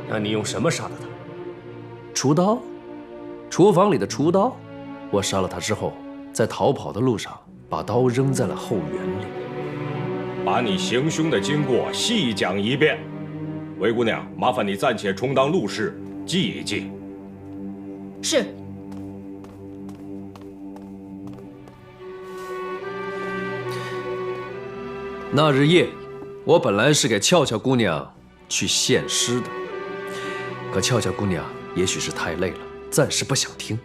那你用什么杀的他？厨刀，厨房里的厨刀。我杀了他之后，在逃跑的路上把刀扔在了后园里。把你行凶的经过细讲一遍。韦姑娘，麻烦你暂且充当录事，记一记。是。那日夜里，我本来是给俏俏姑娘去献诗的，可俏俏姑娘也许是太累了，暂时不想听，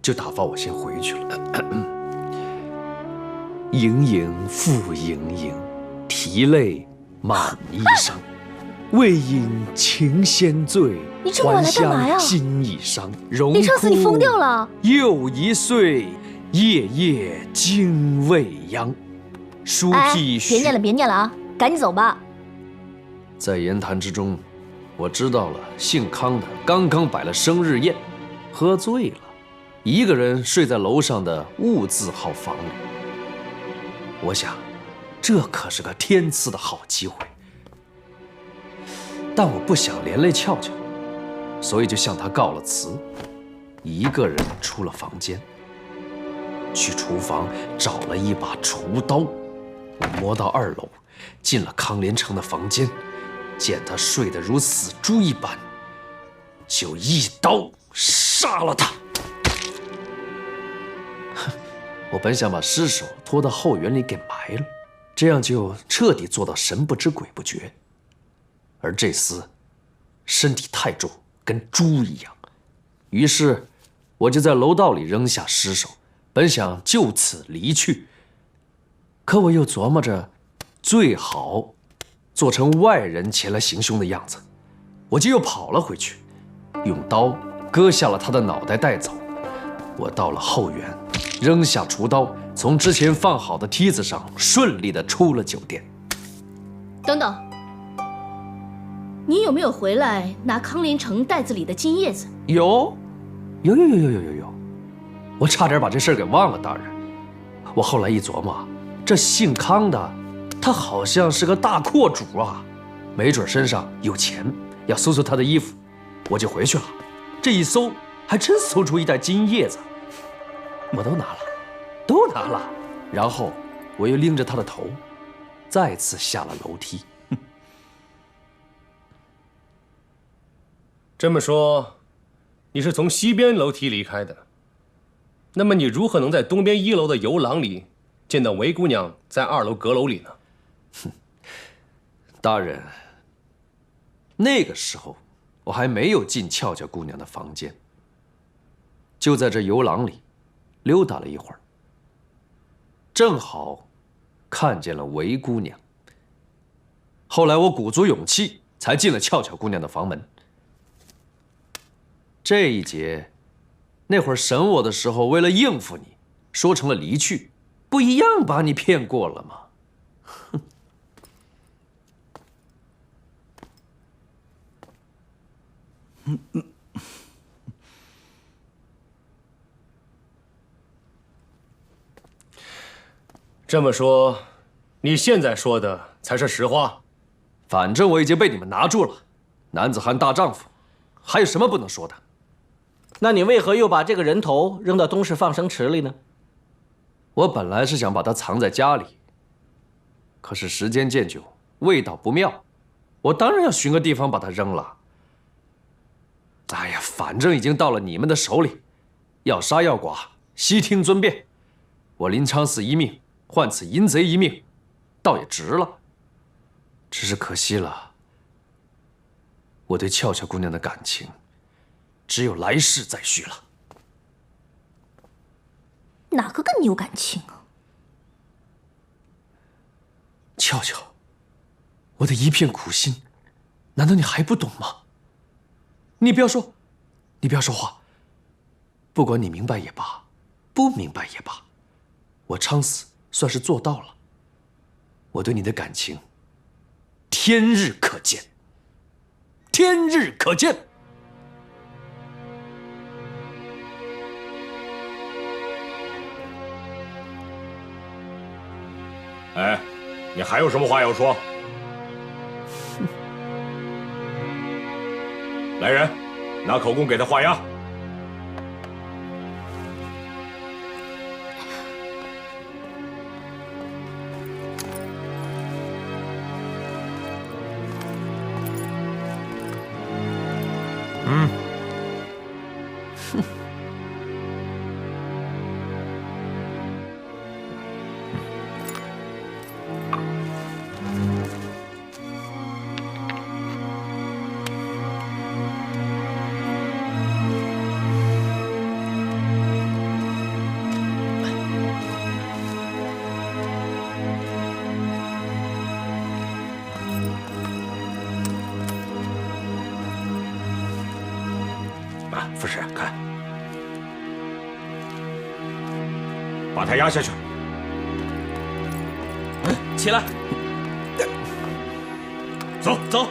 就打发我先回去了。盈盈复盈盈，啼泪满衣裳。为饮情仙醉，你这么晚来干嘛呀？心已伤，荣李畅思，你疯掉了！又一岁，夜夜精未央。书辟别念了，别念了啊！赶紧走吧。在言谈之中，我知道了姓康的刚刚摆了生日宴，喝醉了，一个人睡在楼上的物字号房里。我想，这可是个天赐的好机会。但我不想连累俏俏，所以就向他告了辞，一个人出了房间，去厨房找了一把厨刀。我摸到2楼，进了康连成的房间，见他睡得如死猪一般，就一刀杀了他。我本想把尸首拖到后园里给埋了，这样就彻底做到神不知鬼不觉。而这厮身体太重，跟猪一样，于是我就在楼道里扔下尸首，本想就此离去。可我又琢磨着，最好做成外人前来行凶的样子，我就又跑了回去，用刀割下了他的脑袋带走。我到了后园，扔下厨刀，从之前放好的梯子上顺利地出了酒店。等等，你有没有回来拿康连成袋子里的金叶子？有，我差点把这事儿给忘了，大人。我后来一琢磨，这姓康的，他好像是个大阔主啊，没准身上有钱，要搜搜他的衣服，我就回去了。这一搜，还真搜出一袋金叶子，我都拿了。然后我又拎着他的头，再次下了楼梯。这么说，你是从西边楼梯离开的，那么你如何能在东边1楼的游廊里见到韦姑娘在2楼阁楼里呢？大人，那个时候我还没有进俏俏姑娘的房间，就在这游廊里溜达了一会儿，正好看见了韦姑娘。后来我鼓足勇气才进了俏俏姑娘的房门。这一节，那会儿审我的时候，为了应付你，说成了离去，不一样把你骗过了吗？这么说，你现在说的才是实话。反正我已经被你们拿住了，男子汉大丈夫，还有什么不能说的？那你为何又把这个人头扔到东市放生池里呢？我本来是想把它藏在家里，可是时间渐久，味道不妙，我当然要寻个地方把它扔了。哎呀，反正已经到了你们的手里，要杀要剐，悉听尊便。我林昌死一命，换此淫贼一命，倒也值了。只是可惜了，我对俏俏姑娘的感情，只有来世再续了。哪个跟你有感情啊？俏俏，我的一片苦心，难道你还不懂吗？你不要说话。不管你明白也罢，不明白也罢，我昌死算是做到了。我对你的感情，天日可见，天日可见。哎，你还有什么话要说？来人，拿口供给他画押。副使，看，把他压下去。起来，走走。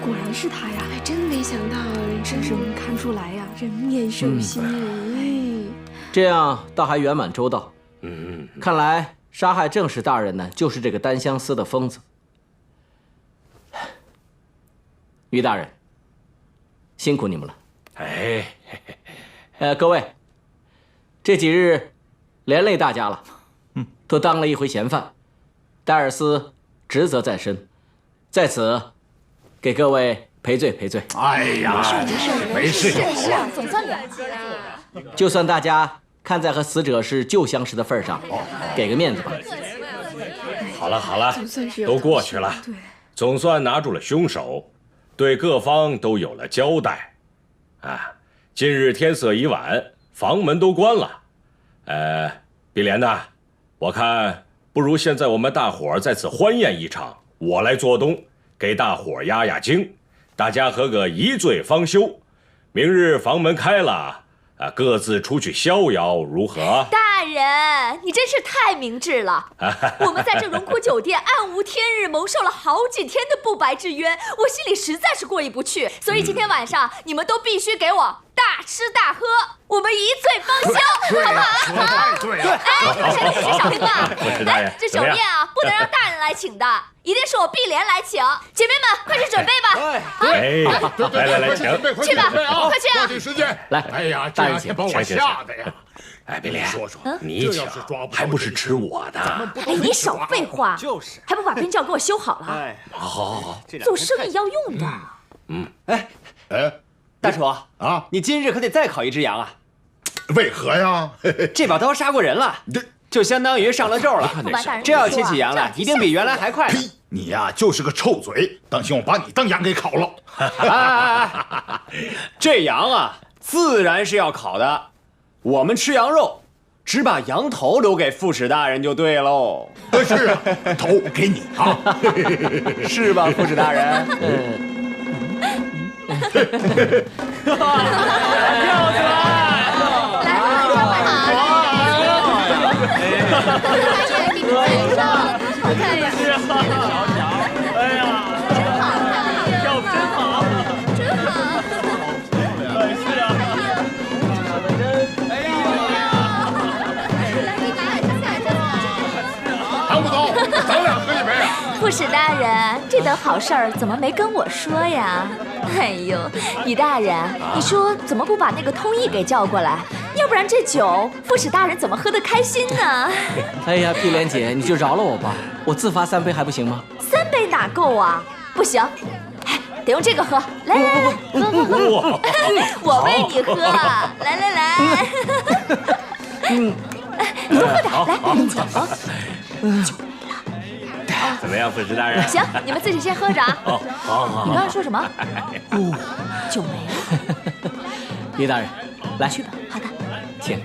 果然是他呀！真没想到，真是能看出来呀，人面兽心这样倒还圆满周到。嗯，看来杀害正史大人呢，就是这个单相思的疯子。于大人，辛苦你们了。哎，各位，这几日连累大家了，都当了一回嫌犯，戴尔斯职责在身，在此给各位赔罪赔罪。哎呀，没事就好了。总算了。就算大家看在和死者是旧相识的份上，给个面子吧。好了好了，总算是都过去了，对，总算拿住了凶手，对各方都有了交代。啊，今日天色已晚，房门都关了。碧莲呐，我看不如现在我们大伙儿在此欢宴一场，我来做东，给大伙儿压压惊，大家喝个一醉方休。明日房门开了，各自出去逍遥，如何？大人，你真是太明智了。我们在这荣枯酒店暗无天日蒙受了好几天的不白之冤，我心里实在是过意不去。所以今天晚上你们都必须给我大吃大喝，我们一醉方休，好不好？对，哎，谁是小兵啊？大人这酒宴啊，不能让大人来请的，一定是我碧莲来请。姐妹们，快去准备吧。来，请去吧，快去啊！抓紧时间。来，哎呀，这大人两天把我吓的呀！碧莲，说说，你抢还不是吃我的？哎，你少废话，就是还不把冰窖给我修好了？哎，好，做生意要用的。哎，大厨啊，你今日可得再烤一只羊啊！为何呀？这把刀杀过人了，就相当于上了咒了。不瞒大人这要切起羊来，一定比原来还快。呸！你呀，就是个臭嘴，当心我把你当羊给烤了。这羊啊，自然是要烤的。我们吃羊肉，只把羊头留给副使大人就对喽。是啊，头给你啊，是吧，副使大人？跳起来！来，好看呀！哎呀，真好看，跳得真好，真好。是啊，跳得真，哎呀，唐不懂，咱俩喝一杯啊！副使大人，这等好事儿怎么没跟我说呀？哎呦，于大人，你说怎么不把那个通译给叫过来？要不然这酒副使大人怎么喝得开心呢？哎呀，碧莲姐，你就饶了我吧，我自罚3杯还不行吗？3杯哪够啊？不行，哎，得用这个喝。来，喝，我喂你喝。来，你多喝点，来，酒。怎么样，副使大人？行，你们自己先喝着啊。好。你刚才说什么？酒没了。于大人，来去吧。好的，请。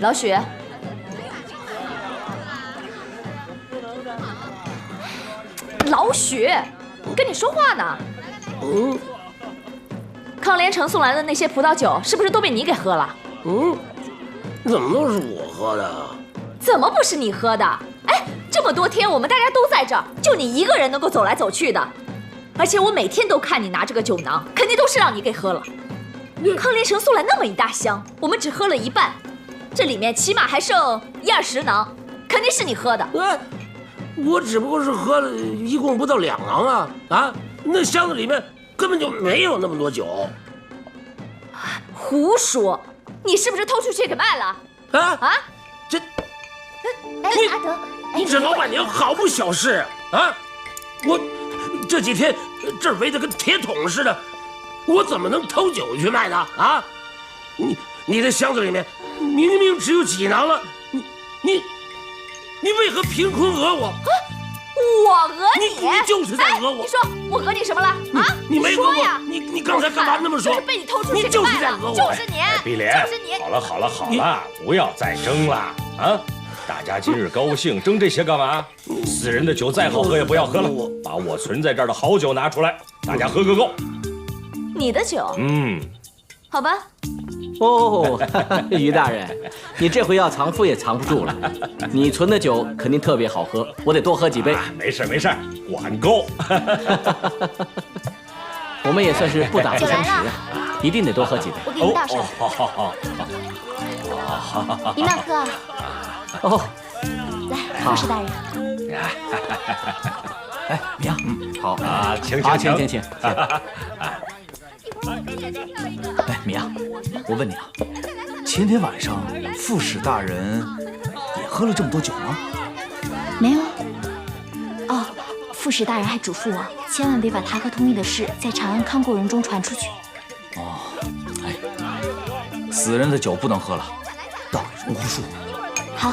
老许，老许，跟你说话呢。康连城送来的那些葡萄酒，是不是都被你给喝了？怎么都是我喝的？怎么不是你喝的？哎，这么多天我们大家都在这儿，就你一个人能够走来走去的，而且我每天都看你拿这个酒囊，肯定都是让你给喝了。康连城送来那么一大箱，我们只喝了一半，这里面起码还剩1-20囊，肯定是你喝的。我只不过是喝了一共不到2囊啊！啊，那箱子里面根本就没有那么多酒。胡说！你是不是偷出去给卖了？这，阿德，你这老板娘好不小事啊！我这几天这儿围得跟铁桶似的，我怎么能偷酒去卖呢？啊！你的箱子里面明明只有几囊了，你为何凭空讹我？我讹你？你就是在讹我！你说我讹你什么了？你没说呀？你刚才干嘛那么说？就是被你偷出去你就是在讹我！就是你，碧莲，就是你！好了，不要再争了啊！大家今日高兴，争这些干嘛？死人的酒再好喝也不要喝了，把我存在这儿的好酒拿出来，大家喝个够。你的酒？好吧。哦，于大人，你这回要藏富也藏不住了。你存的酒肯定特别好喝，我得多喝几杯。没事，我很够。我们也算是不打不相识啊，一定得多喝几杯。我给你倒上。好。你慢喝。哦，来，护士大人。哎，米娅，好啊，请。哎，米娅，我问你啊，前天晚上副使大人也喝了这么多酒吗？没有。哦，副使大人还嘱咐我，千万别把他和通义的事在长安康国人中传出去。哦，哎，死人的酒不能喝了，倒给荣枯树。好。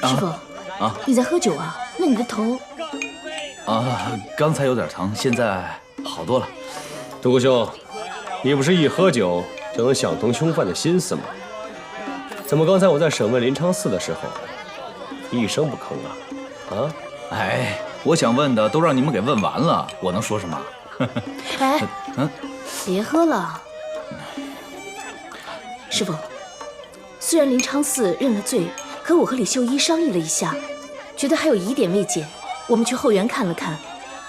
师傅，你在喝酒啊？那你的头……刚才有点疼，现在好多了。独孤兄，你不是一喝酒就能想通凶犯的心思吗？怎么刚才我在审问林昌嗣的时候，一声不吭啊？哎，我想问的都让你们给问完了，我能说什么？哎，别喝了。师傅，虽然林昌嗣认了罪，可我和李秀一商议了一下，觉得还有疑点未解。我们去后园看了看，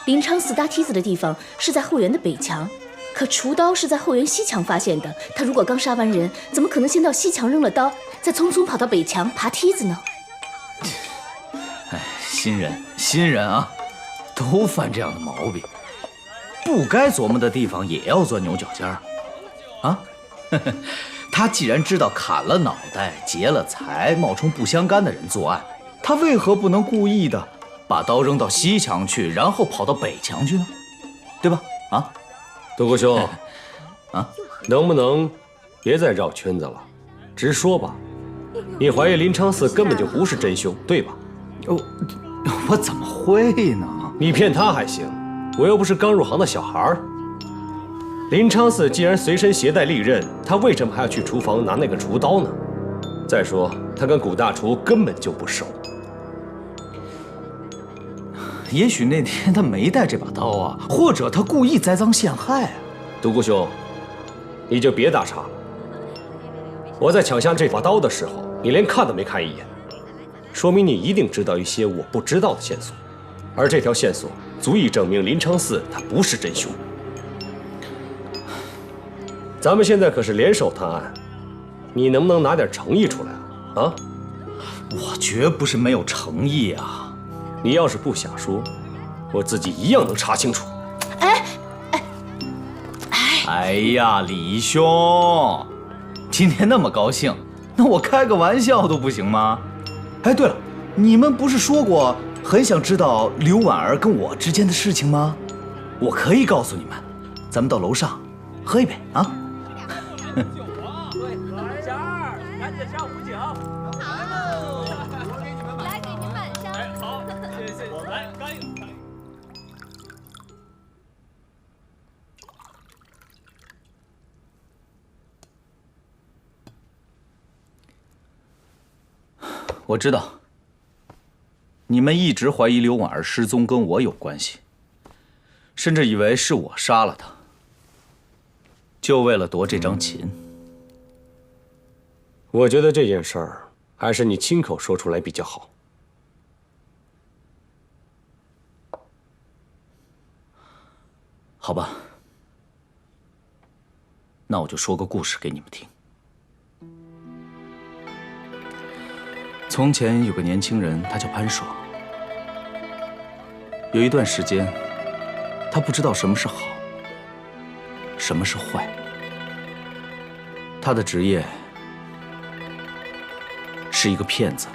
林昌嗣搭梯子的地方是在后园的北墙，可锄刀是在后园西墙发现的。他如果刚杀完人，怎么可能先到西墙扔了刀，再匆匆跑到北墙爬梯子呢？哎，新人啊，都犯这样的毛病，不该琢磨的地方也要钻牛角尖儿啊！他既然知道砍了脑袋、劫了财、冒充不相干的人作案，他为何不能故意的把刀扔到西墙去，然后跑到北墙去呢？对吧？啊，独孤兄，能不能别再绕圈子了，直说吧。你怀疑林昌嗣根本就不是真凶，对吧？我怎么会呢？你骗他还行，我又不是刚入行的小孩儿。林昌嗣既然随身携带利刃，他为什么还要去厨房拿那个厨刀呢？再说，他跟古大厨根本就不熟。也许那天他没带这把刀啊，或者他故意栽赃陷害啊。独孤兄，你就别打岔了。我在抢下这把刀的时候，你连看都没看一眼，说明你一定知道一些我不知道的线索，而这条线索足以证明林昌嗣他不是真凶。咱们现在可是联手探案，你能不能拿点诚意出来啊？我绝不是没有诚意啊！你要是不想说，我自己一样能查清楚。哎呀，李兄，今天那么高兴，那我开个玩笑都不行吗？哎，对了，你们不是说过很想知道刘婉儿跟我之间的事情吗？我可以告诉你们，咱们到楼上喝一杯啊！我知道，你们一直怀疑刘婉儿失踪跟我有关系，甚至以为是我杀了她，就为了夺这张琴。我觉得这件事儿还是你亲口说出来比较好。好吧，那我就说个故事给你们听。从前有个年轻人，他叫潘爽。有一段时间，他不知道什么是好，什么是坏。他的职业是一个骗子。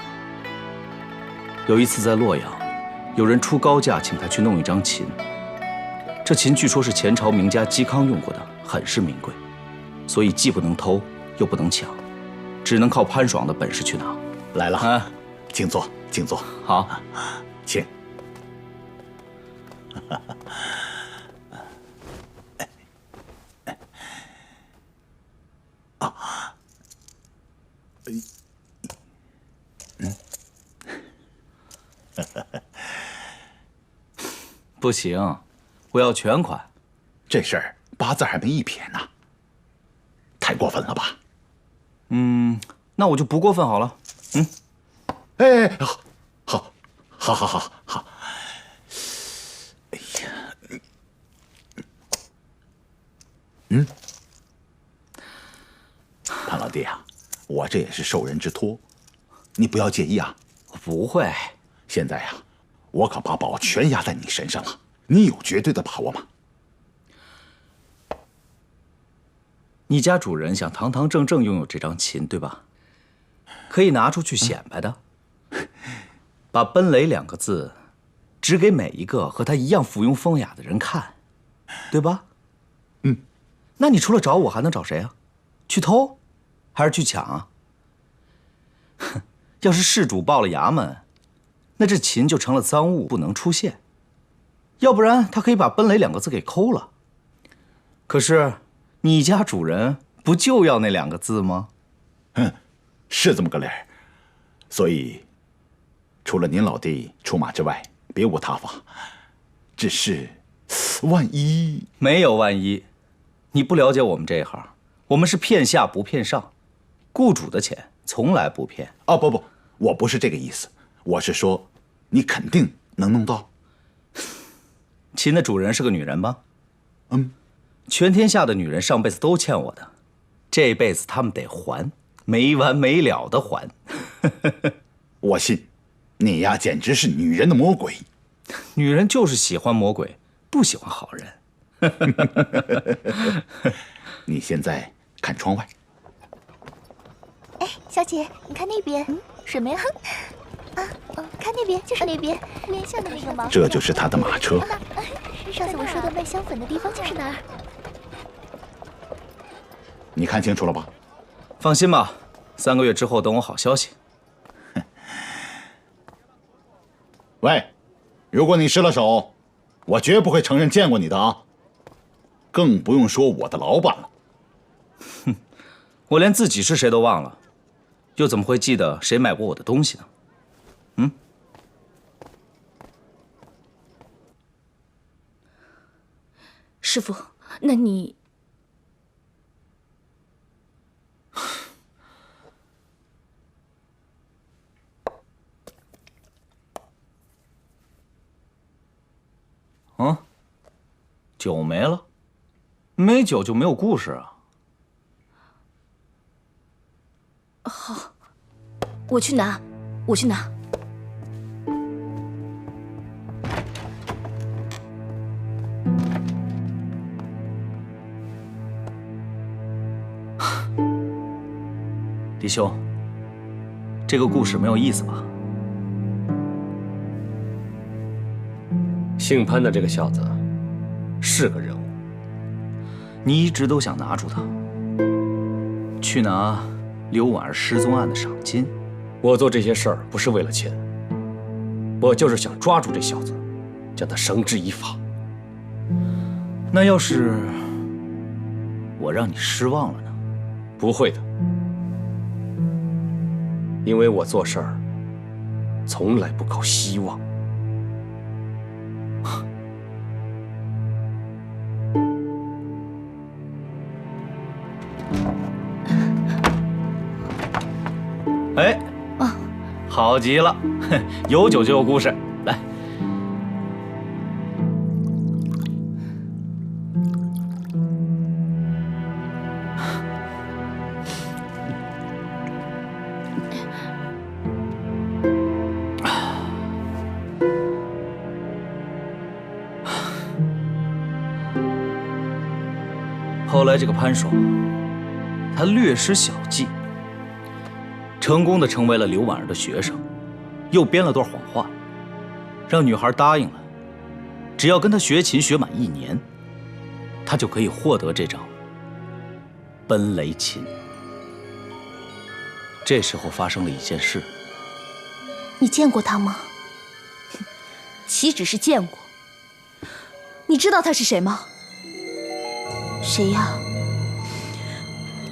有一次在洛阳，有人出高价请他去弄一张琴。这琴据说是前朝名家嵇康用过的，很是名贵，所以既不能偷，又不能抢，只能靠潘爽的本事去拿。来了啊，请坐，请坐。好，请。不行，我要全款。这事儿8字还没一撇呢，太过分了吧？那我就不过分好了。哎，好。哎呀，潘老弟啊，我这也是受人之托，你不要介意啊。不会。现在呀，我可把宝全压在你身上了，你有绝对的把握吗？你家主人想堂堂正正拥有这张琴，对吧？可以拿出去显摆的，把奔雷2个字指给每一个和他一样附庸风雅的人看，对吧？那你除了找我还能找谁啊？去偷，还是去抢啊？要是事主报了衙门，那这琴就成了赃物，不能出现。要不然他可以把奔雷2个字给抠了。可是你家主人不就要那2个字吗？是这么个理儿。所以，除了您老弟出马之外，别无他法。只是，万一……没有万一。你不了解我们这一行，我们是骗下不骗上，雇主的钱从来不骗。哦，不，我不是这个意思，我是说，你肯定能弄到。琴的主人是个女人吗？全天下的女人上辈子都欠我的，这辈子她们得还，没完没了的还。我信，你呀简直是女人的魔鬼。女人就是喜欢魔鬼，不喜欢好人。你现在看窗外。哎，小姐，你看那边，什么呀？看那边，就是那边，面向的那个吗？这就是他的马车。上次我说的卖香粉的地方就是哪儿？你看清楚了吧？放心吧，3个月之后等我好消息。喂，如果你失了手，我绝不会承认见过你的啊！更不用说我的老板了。我连自己是谁都忘了，又怎么会记得谁买过我的东西呢？师傅，那你……酒没了，没酒就没有故事啊。好，我去拿。弟兄，这个故事没有意思吧？姓潘的这个小子是个人物，你一直都想拿住他，去拿刘婉儿失踪案的赏金。我做这些事儿不是为了钱，我就是想抓住这小子，将他绳之以法。那要是我让你失望了呢？不会的，因为我做事儿从来不靠希望。哎，好极了，有酒就有故事。来，后来这个潘爽，他略施小计，成功的成为了刘婉儿的学生，又编了段谎话，让女孩答应了，只要跟他学琴学满1年，他就可以获得这张奔雷琴。这时候发生了一件事。你见过他吗？岂止是见过，你知道他是谁吗？谁呀？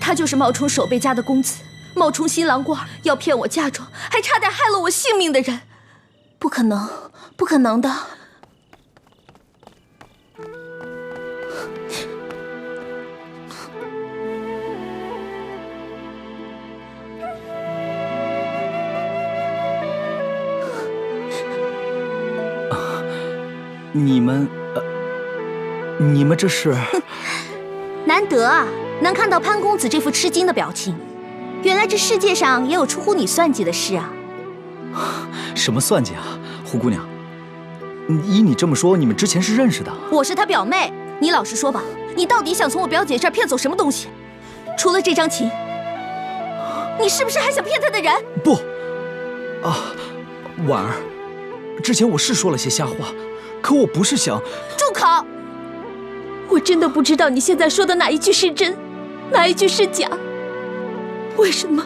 他就是冒充守备家的公子，冒充新郎官，要骗我嫁妆，还差点害了我性命的人。不可能，不可能的。你们这是？难得啊，能看到潘公子这副吃惊的表情。原来这世界上也有出乎你算计的事啊！什么算计啊，胡姑娘？依你这么说，你们之前是认识的？我是他表妹，你老实说吧，你到底想从我表姐这儿骗走什么东西？除了这张琴，你是不是还想骗她的人？不，婉儿，之前我是说了些瞎话，可我不是想……住口！我真的不知道你现在说的哪一句是真，哪一句是假。为什么？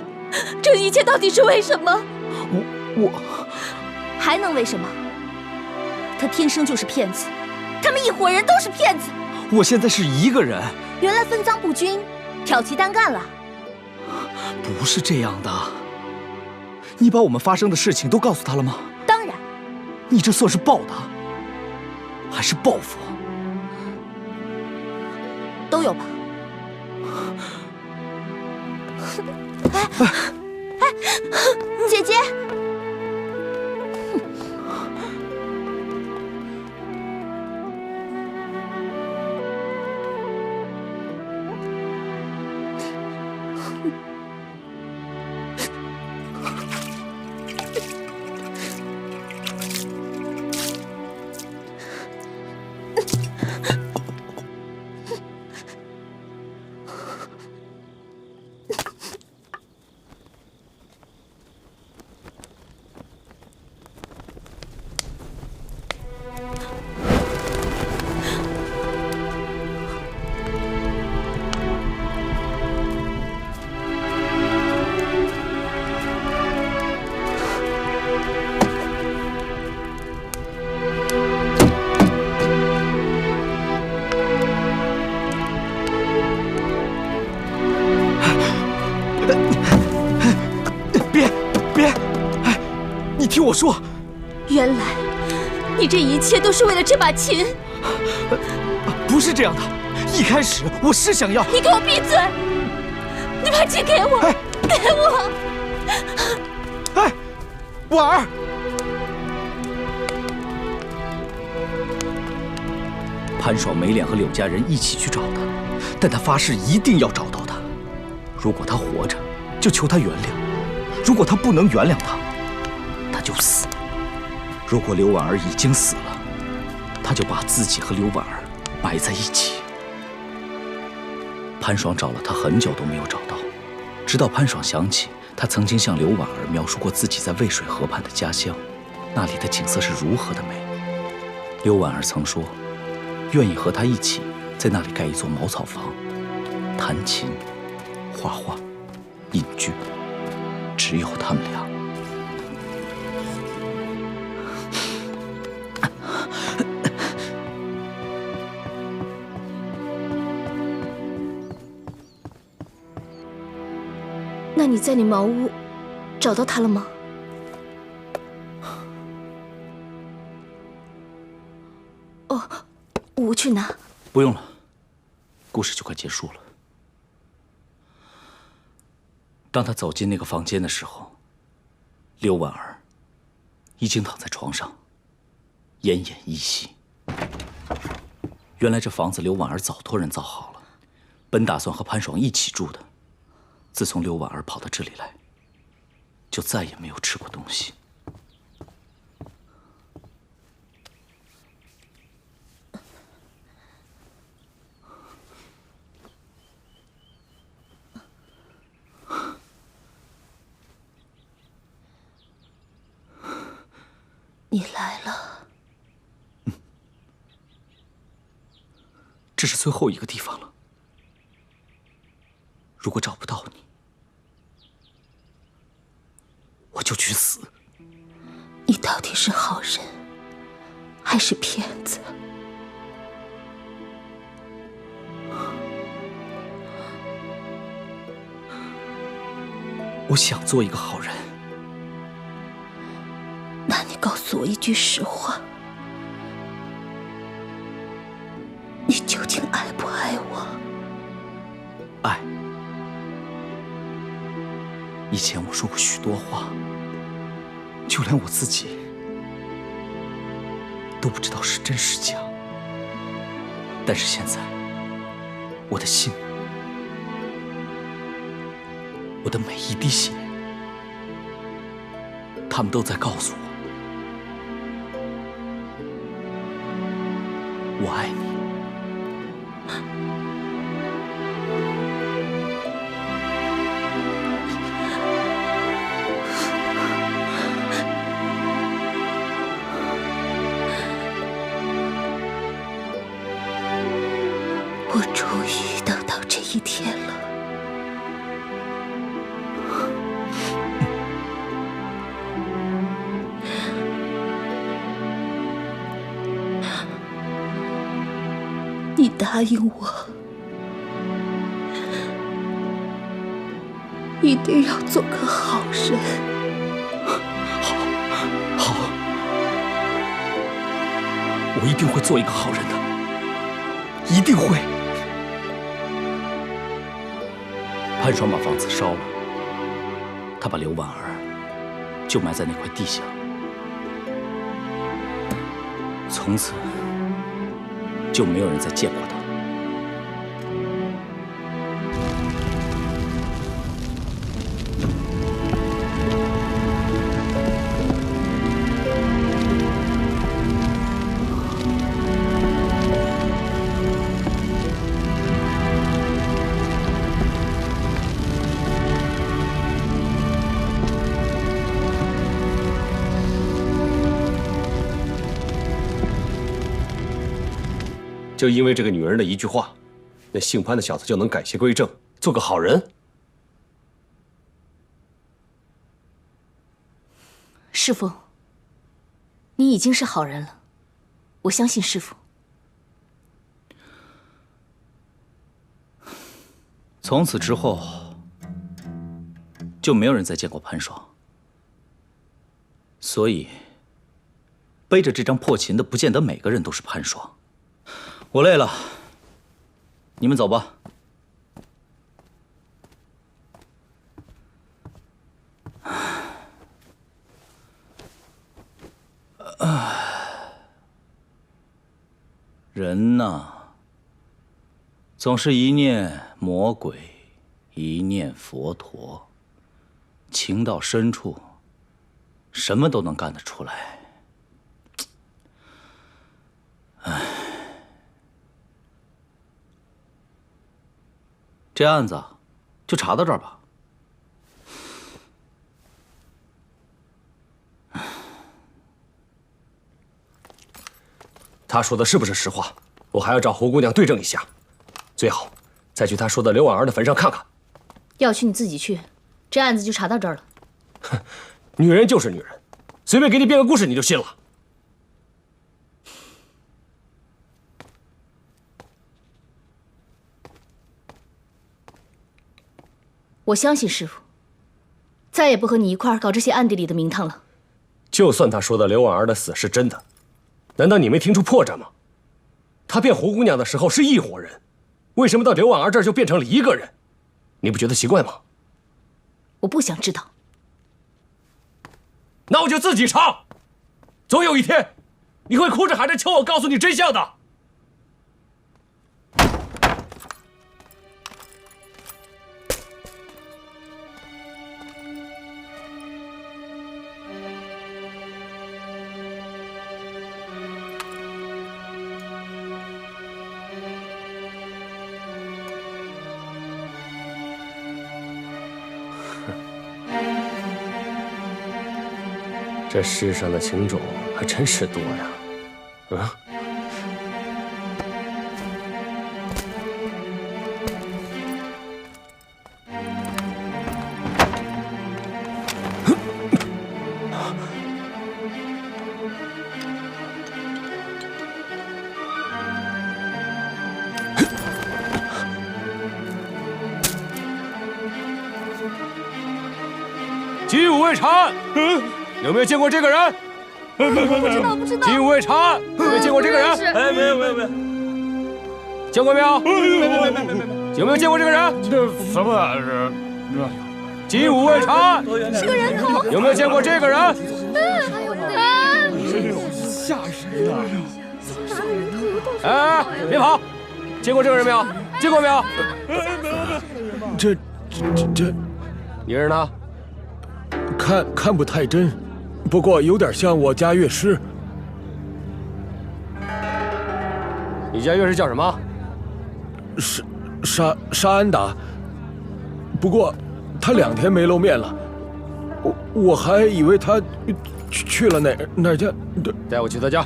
这一切到底是为什么？我还能为什么？他天生就是骗子，他们一伙人都是骗子。我现在是一个人。原来分赃不均，挑起单干了。不是这样的。你把我们发生的事情都告诉他了吗？当然。你这算是报答，还是报复？都有吧。姐姐，听我说，原来你这一切都是为了这把琴。不是这样的，一开始我是想要……你给我闭嘴！你把琴给我，给我！哎，婉儿，潘爽没脸和柳家人一起去找他，但他发誓一定要找到他。如果他活着，就求他原谅；如果他不能原谅他，他就死。如果刘婉儿已经死了，他就把自己和刘婉儿埋在一起。潘爽找了他很久都没有找到，直到潘爽想起他曾经向刘婉儿描述过自己在渭水河畔的家乡，那里的景色是如何的美。刘婉儿曾说，愿意和他一起在那里盖一座茅草房，弹琴、画画、隐居，只有他们俩。那你在你茅屋找到他了吗？哦，我去拿。不用了，故事就快结束了。当他走进那个房间的时候，刘婉儿已经躺在床上，奄奄一息。原来这房子刘婉儿早托人造好了，本打算和潘爽一起住的。自从刘婉儿跑到这里来，就再也没有吃过东西。你来了。这是最后一个地方了。如果找不到你，我就去死。你到底是好人，还是骗子？我想做一个好人。那你告诉我一句实话，你究竟爱不爱我？爱。以前我说过许多话，就连我自己都不知道是真是假。但是现在，我的心，我的每一滴血，他们都在告诉我，我爱你。我终于等到这一天了。你答应我，一定要做个好人。好，我一定会做一个好人的，一定会。潘爽把房子烧了，他把刘婉儿就埋在那块地下，从此就没有人再见过他。就因为这个女人的一句话，那姓潘的小子就能改邪归正，做个好人？师父，你已经是好人了，我相信师父。从此之后，就没有人再见过潘爽，所以背着这张破琴的，不见得每个人都是潘爽。我累了，你们走吧。人呐，总是一念魔鬼，一念佛陀，情到深处，什么都能干得出来。唉。这案子就查到这儿吧。他说的是不是实话？我还要找胡姑娘对证一下，最好再去他说的刘婉儿的坟上看看。要去你自己去，这案子就查到这儿了。哼，女人就是女人，随便给你编个故事你就信了。我相信师傅，再也不和你一块儿搞这些暗地里的名堂了。就算他说的刘婉儿的死是真的，难道你没听出破绽吗？他变胡姑娘的时候是一伙人，为什么到刘婉儿这儿就变成了一个人？你不觉得奇怪吗？我不想知道。那我就自己查，总有一天，你会哭着喊着求我告诉你真相的。这世上的情种还可真是多呀！啊！金武卫长，有没有见过这个人？不知道。金武卫长，有没有见过这个人？哎，没有。见过没有？有没有见过这个人？这什么？这金武卫长，是个人头。有没有见过这个人？吓谁了？哎，别跑！见过这个人没有？见过没有？这，你认识他？看不太真，不过有点像我家乐师。你家乐师叫什么？沙安达。不过他2天没露面了，我还以为他去了哪家。带我去他家。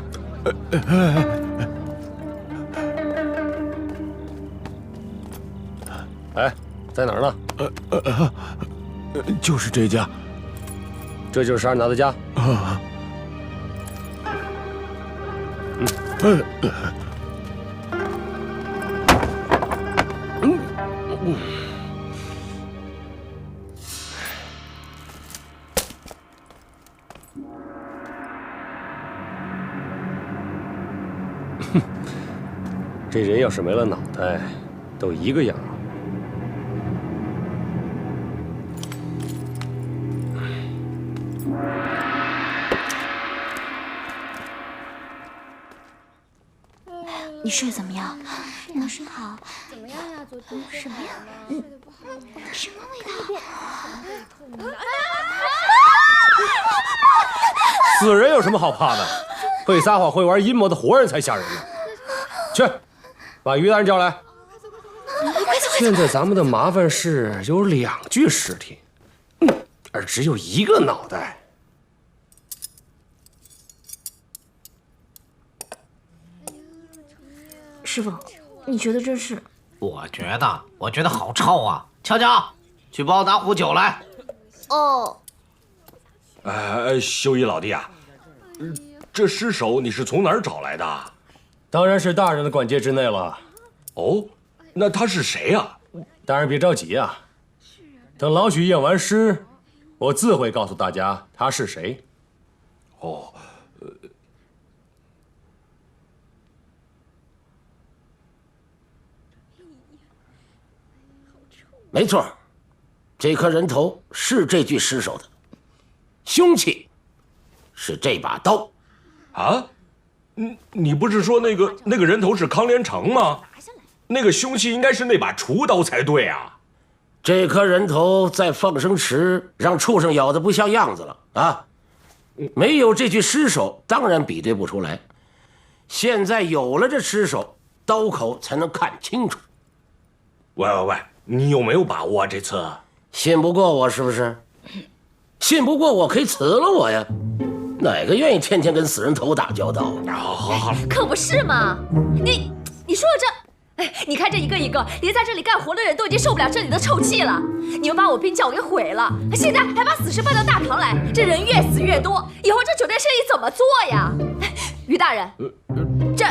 哎，在哪儿呢？就是这家。这就是沙安达的家。啊。这人要是没了脑袋，都一个样。你睡得怎么样？睡得好。怎么样呀？昨天什么呀？什么味道？死人有什么好怕的？会撒谎、会玩阴谋的活人才吓人呢。去，把于大人叫来。现在咱们的麻烦是有2具尸体，而只有1个脑袋。师傅，你觉得这是？我觉得好臭啊！乔乔，去帮我拿壶酒来。哦。修一老弟啊，这尸首你是从哪儿找来的？当然是大人的管接之内了。哦，那他是谁呀？大人别着急啊，等老许验完尸，我自会告诉大家他是谁。哦，没错，这颗人头是这具尸首的，凶器是这把刀。啊？你不是说那个人头是康连成吗？那个凶器应该是那把厨刀才对啊！这颗人头在放生池让畜生咬得不像样子了啊！没有这具尸首，当然比对不出来。现在有了这尸首，刀口才能看清楚。喂，你有没有把握这次？信不过我是不是？信不过我可以辞了我呀！哪个愿意天天跟死人头打交道？好，可不是嘛！你说的这，哎，你看这一个一个，连在这里干活的人都已经受不了这里的臭气了。你们把我冰窖给毁了，现在还把死尸搬到大堂来，这人越死越多，以后这酒店生意怎么做呀？于大人，这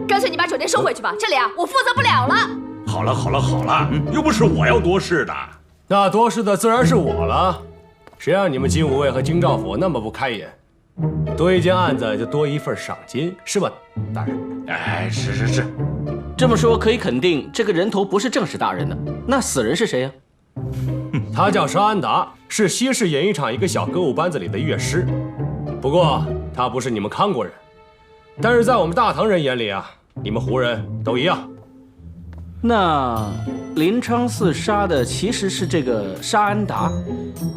干脆你把酒店收回去吧，这里啊我负责不了了。好了，又不是我要多事的，那多事的自然是我了。谁让你们金武卫和京兆府那么不开眼？多一件案子就多一份赏金，是吧，大人？哎，是。这么说可以肯定，这个人头不是正史大人的，那死人是谁呀？他叫沙安达，是西市演艺场一个小歌舞班子里的乐师。不过他不是你们康国人，但是在我们大唐人眼里啊，你们胡人都一样。那临昌寺杀的其实是这个沙安达，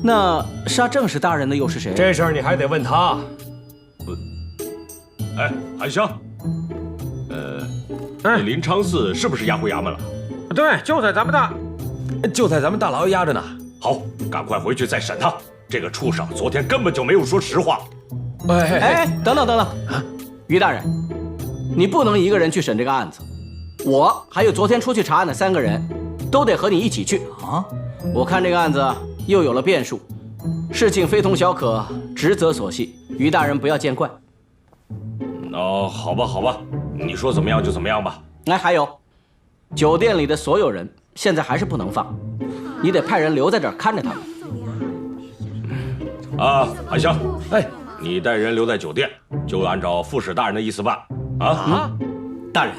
那杀正史大人的又是谁？这事儿你还得问他。哎，韩香，临昌寺是不是押回衙门了？对，就在咱们大牢压着呢。好，赶快回去再审他。这个畜生昨天根本就没有说实话。等等，于大人，你不能一个人去审这个案子，我还有昨天出去查案的3个人，都得和你一起去啊。我看这个案子又有了变数，事情非同小可，职责所系，于大人不要见怪。哦，好吧，你说怎么样就怎么样吧。还有，酒店里的所有人现在还是不能放，你得派人留在这儿看着他们。海香，你带人留在酒店，就按照副使大人的意思办。大人，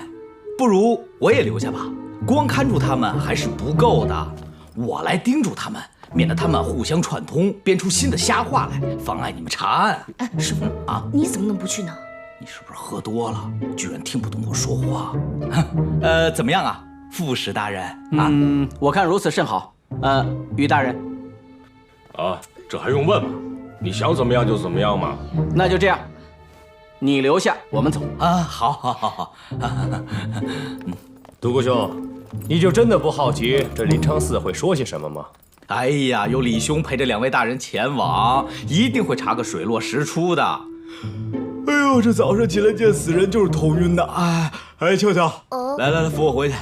不如我也留下吧，光看住他们还是不够的，我来盯住他们，免得他们互相串通，编出新的瞎话来，妨碍你们查案。师傅啊，你怎么能不去呢？你是不是喝多了，居然听不懂我说话？怎么样啊，副使大人啊？我看如此甚好。于大人，这还用问吗？你想怎么样就怎么样嘛。那就这样，你留下，我们走。好。独孤兄，你就真的不好奇这临昌寺会说些什么吗？哎呀，有李兄陪着2位大人前往，一定会查个水落石出的。哎呦，这早上起来见死人就是头晕的。俏俏，来，扶我回去。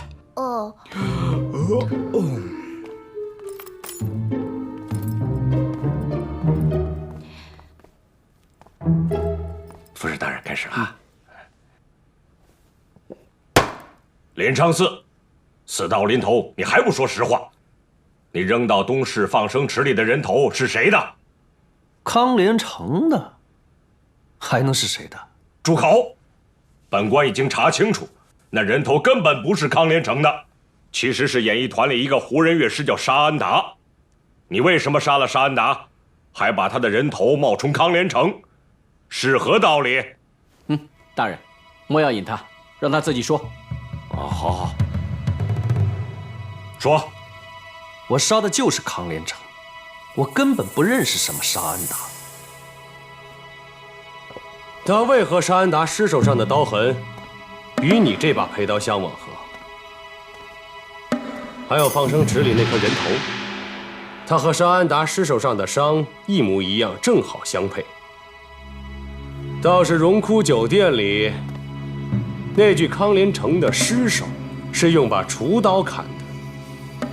副使大人，开始了。临昌寺，死到临头，你还不说实话？你扔到东市放生池里的人头是谁的？康连成的，还能是谁的？住口！本官已经查清楚，那人头根本不是康连成的，其实是演艺团里一个胡人乐师叫沙安达。你为什么杀了沙安达，还把他的人头冒充康连成，是何道理？大人，莫要引他，让他自己说。好，说。我杀的就是康连成，我根本不认识什么沙安达。他为何沙安达尸首上的刀痕与你这把佩刀相吻合？还有放生池里那颗人头，他和沙安达尸首上的伤一模一样，正好相配。倒是荣枯酒店里那具康连成的尸首是用把厨刀砍的，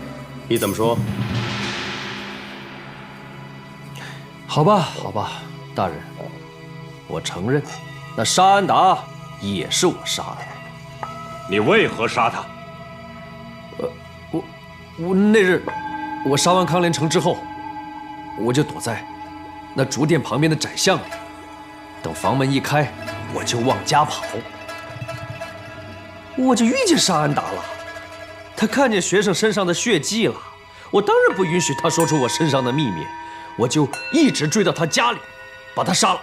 你怎么说？好吧，大人，我承认，那沙安达也是我杀的。你为何杀他？我那日我杀完康连成之后，我就躲在那竹店旁边的窄巷里，等房门一开，我就往家跑。我就遇见沙安达了，他看见学生身上的血迹了，我当然不允许他说出我身上的秘密，我就一直追到他家里，把他杀了。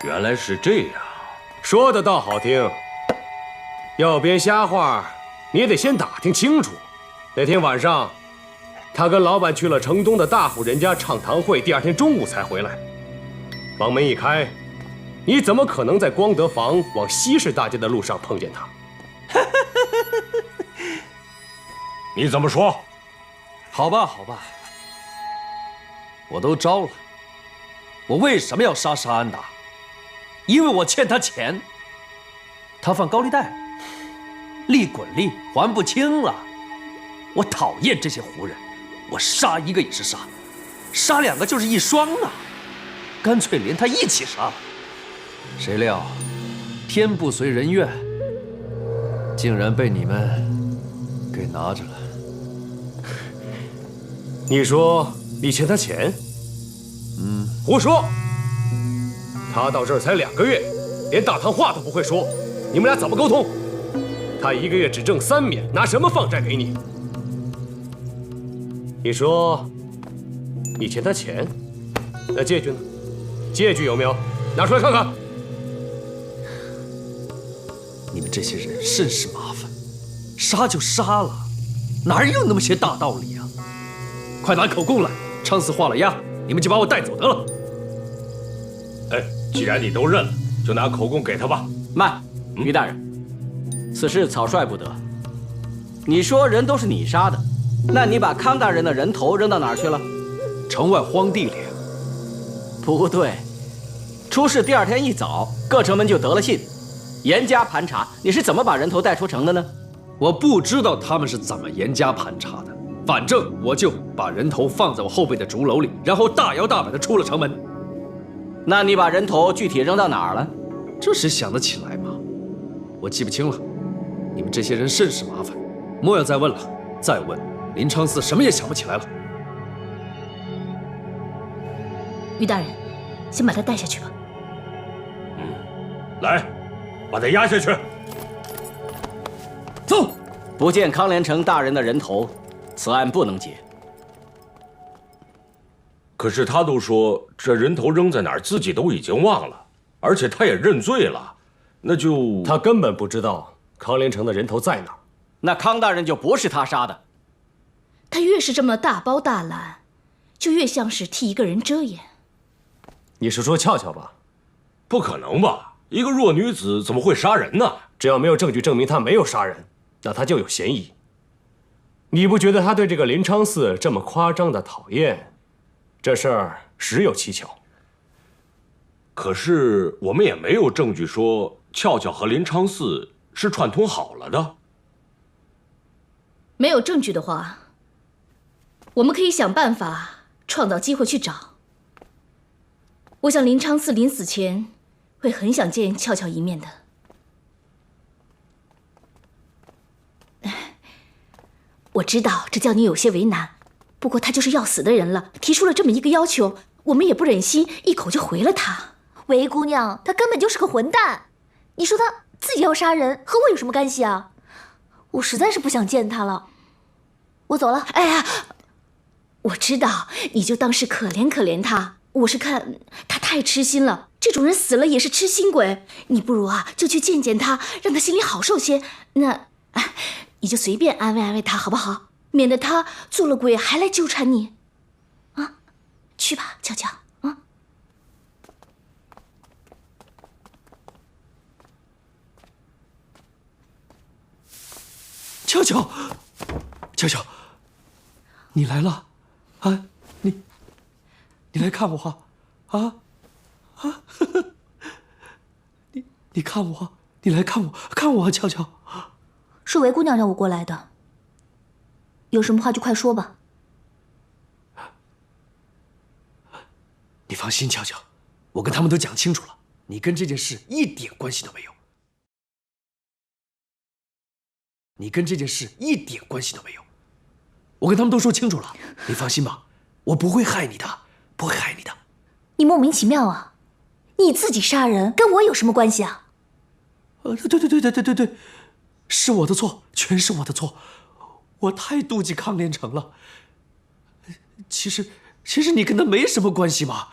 原来是这样，说的倒好听。要编瞎话，你也得先打听清楚。那天晚上，他跟老板去了城东的大户人家唱堂会，第2天中午才回来。房门一开，你怎么可能在光德坊往西市大街的路上碰见他？你怎么说？好吧，我都招了。我为什么要杀沙安达？因为我欠他钱，他犯高利贷，利滚利还不清了。我讨厌这些胡人，我杀一个也是杀，杀2个就是一双啊，干脆连他一起杀了。谁料天不遂人愿，竟然被你们给拿着了。你说你欠他钱？胡说！他到这儿才2个月，连大堂话都不会说，你们俩怎么沟通？他1个月只挣3免，拿什么放债给你？你说你欠他钱，那借据呢？借据有没有？拿出来看看。你们这些人甚是麻烦，杀就杀了，哪有那么些大道理啊？快拿口供来，昌寺画了押，你们就把我带走得了。既然你都认了，就拿口供给他吧。慢，于大人，此事草率不得。你说人都是你杀的，那你把康大人的人头扔到哪儿去了？城外荒地里，不对，出事第2天一早，各城门就得了信，严加盘查。你是怎么把人头带出城的呢？我不知道他们是怎么严加盘查的，反正我就把人头放在我后背的竹篓里，然后大摇大摆地出了城门。那你把人头具体扔到哪儿了？这谁想得起来吗？我记不清了。你们这些人甚是麻烦，莫要再问了。再问，林昌寺什么也想不起来了。于大人，先把他带下去吧。来，把他押下去。走！不见康连成大人的人头，此案不能结。可是他都说这人头扔在哪儿，自己都已经忘了，而且他也认罪了，那就他根本不知道康连成的人头在哪儿。那康大人就不是他杀的。他越是这么大包大揽，就越像是替一个人遮掩。你是说俏俏吧？不可能吧？一个弱女子怎么会杀人呢？只要没有证据证明她没有杀人，那她就有嫌疑。你不觉得他对这个林昌寺这么夸张的讨厌？这事儿实有蹊跷。可是我们也没有证据说俏俏和林昌寺是串通好了的。没有证据的话，我们可以想办法创造机会去找。我想林昌寺临死前会很想见俏俏一面的。我知道这叫你有些为难，不过他就是要死的人了，提出了这么一个要求，我们也不忍心一口就回了他。韦姑娘，他根本就是个混蛋。你说他自己要杀人，和我有什么干系啊？我实在是不想见他了，我走了。哎呀，我知道，你就当是可怜可怜他。我是看他太痴心了，这种人死了也是痴心鬼。你不如啊，就去见见他，让他心里好受些。那，你就随便安慰安慰他，好不好？免得他做了鬼还来纠缠你。啊，去吧，俏俏。啊。俏俏，俏俏，你来了，啊，你来看我，啊，你看我，你来看我，看我，俏俏。是韦姑娘让我过来的，有什么话就快说吧。你放心，俏俏，我跟他们都讲清楚了，你跟这件事一点关系都没有。你跟这件事一点关系都没有，我跟他们都说清楚了，你放心吧，我不会害你的，不会害你的。你莫名其妙啊！你自己杀人跟我有什么关系啊？对，是我的错，全是我的错，我太妒忌康连成了。其实你跟他没什么关系嘛，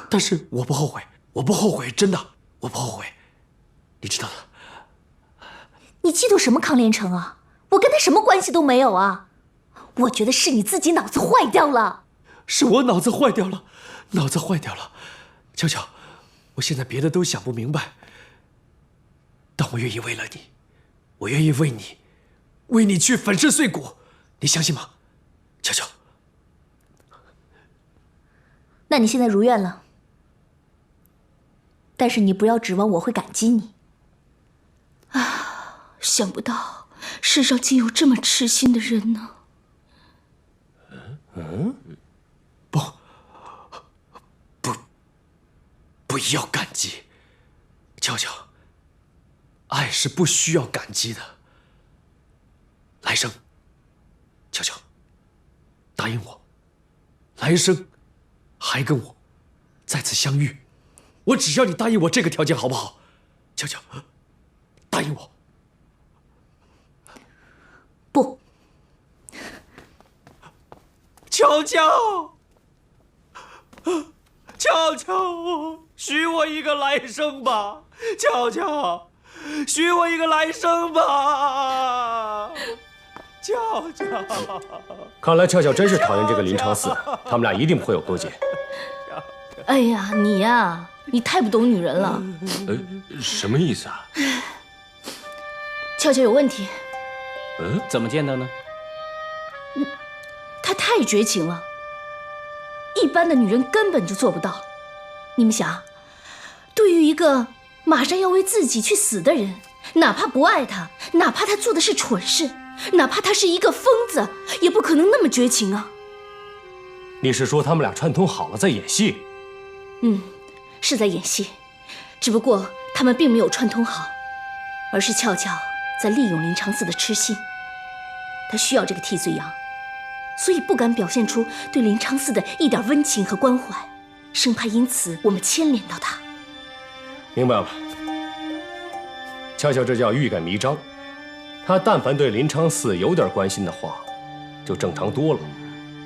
但是我不后悔，我不后悔，真的，我不后悔，你知道的。你嫉妒什么康连成啊？我跟他什么关系都没有啊！我觉得是你自己脑子坏掉了。是我脑子坏掉了，脑子坏掉了。俏俏，我现在别的都想不明白，但我愿意为了你，我愿意为你去粉身碎骨，你相信吗？俏俏。那你现在如愿了，但是你不要指望我会感激你。啊，想不到世上竟有这么痴心的人呢。不要感激，俏俏，爱是不需要感激的。来生，俏俏，答应我，来生还跟我再次相遇，我只要你答应我这个条件，好不好？俏俏，答应我。不，俏俏，俏俏，许我一个来生吧！俏俏，许我一个来生吧！俏俏，看来俏俏真是讨厌这个林昌寺，他们俩一定会有勾结。哎呀，你呀，你太不懂女人了。什么意思啊？俏俏有问题。怎么见得呢？她太绝情了，一般的女人根本就做不到。你们想，对于一个马上要为自己去死的人，哪怕不爱他，哪怕他做的是蠢事，哪怕他是一个疯子，也不可能那么绝情啊。你是说他们俩串通好了在演戏？是在演戏，只不过他们并没有串通好，而是俏俏在利用林长嗣的痴心。他需要这个替罪羊，所以不敢表现出对林长嗣的一点温情和关怀，生怕因此我们牵连到他。明白了，俏俏这叫欲盖弥彰。他但凡对林长嗣有点关心的话，就正常多了。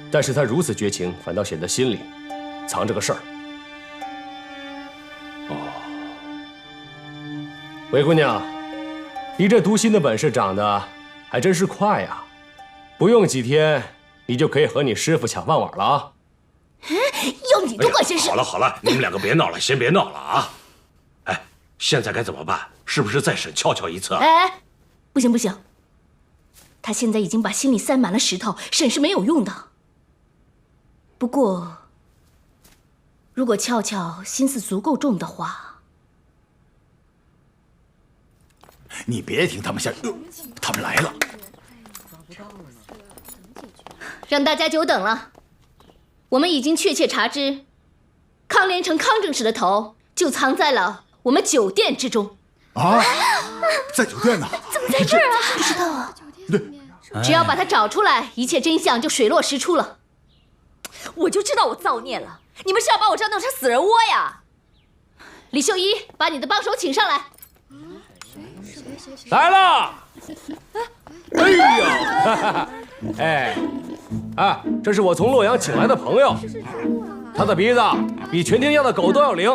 但是他如此绝情，反倒显得心里藏着个事儿。韦姑娘，你这读心的本事长得还真是快呀！不用几天，你就可以和你师傅抢饭碗了啊！要你多管闲事！好了好了，你们两个别闹了，先别闹了啊！哎，现在该怎么办？是不是再审俏俏一次啊？哎，不行不行，他现在已经把心里塞满了石头，审是没有用的。不过，如果俏俏心思足够重的话，你别听他们瞎，他们来了。让大家久等了。我们已经确切查知，康连城康正使的头就藏在了我们酒店之中。啊，在酒店呢？怎么在这儿啊？不知道啊。对，只要把他找出来，一切真相就水落石出了。我就知道我造孽了，你们是要把我这儿弄成死人窝呀？李秀一，把你的帮手请上来。来了！哎呀，哎，啊，这是我从洛阳请来的朋友，他的鼻子比全天下的狗都要灵。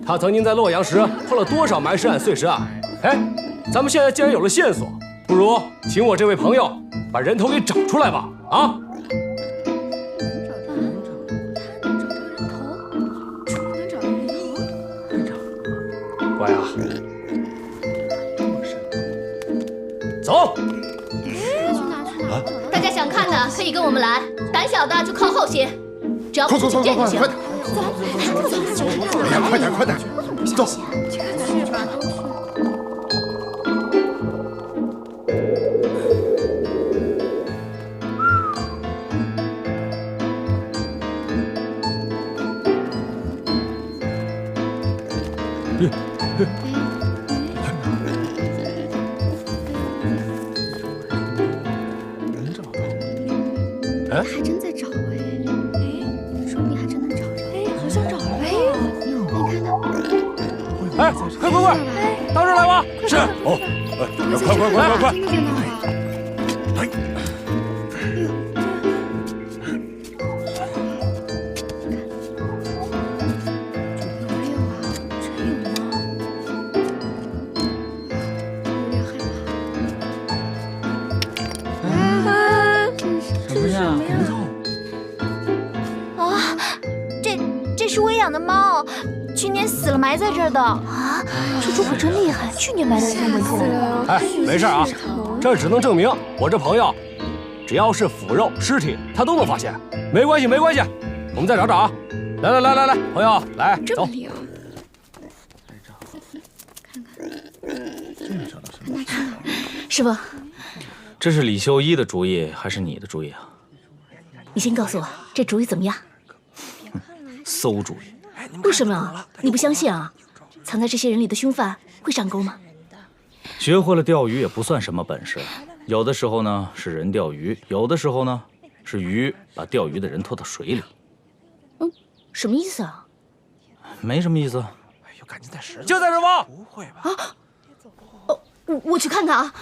他曾经在洛阳时破了多少埋尸案、碎尸案？哎，咱们现在既然有了线索，不如请我这位朋友把人头给找出来吧！啊！乖啊！走！大家想看的可以跟我们来，胆小的就靠后些，只要不去酒店就行。哎呀，快点快点，走！还真在找说不定还真能找着。好像找着了。你看呢？哎，快，到这儿来吧！是。哦，快！真的在哪儿？这是我养的猫，去年死了埋在这儿的啊！这猪可真厉害，去年埋的这么头。哎，没事啊，这只能证明我这朋友，只要是腐肉、尸体，他都能发现。没关系，我们再找找啊！来，朋友，来，走。师傅，这是李秀一的主意还是你的主意啊？你先告诉我，这主意怎么样？馊主意！为什么啊？你不相信啊？藏在这些人里的凶犯会上钩吗？学会了钓鱼也不算什么本事，有的时候呢是人钓鱼，有的时候呢是鱼把钓鱼的人拖到水里。什么意思啊？没什么意思。哎呦，赶紧在石头。就在这吗？不会吧？啊！我去看看啊。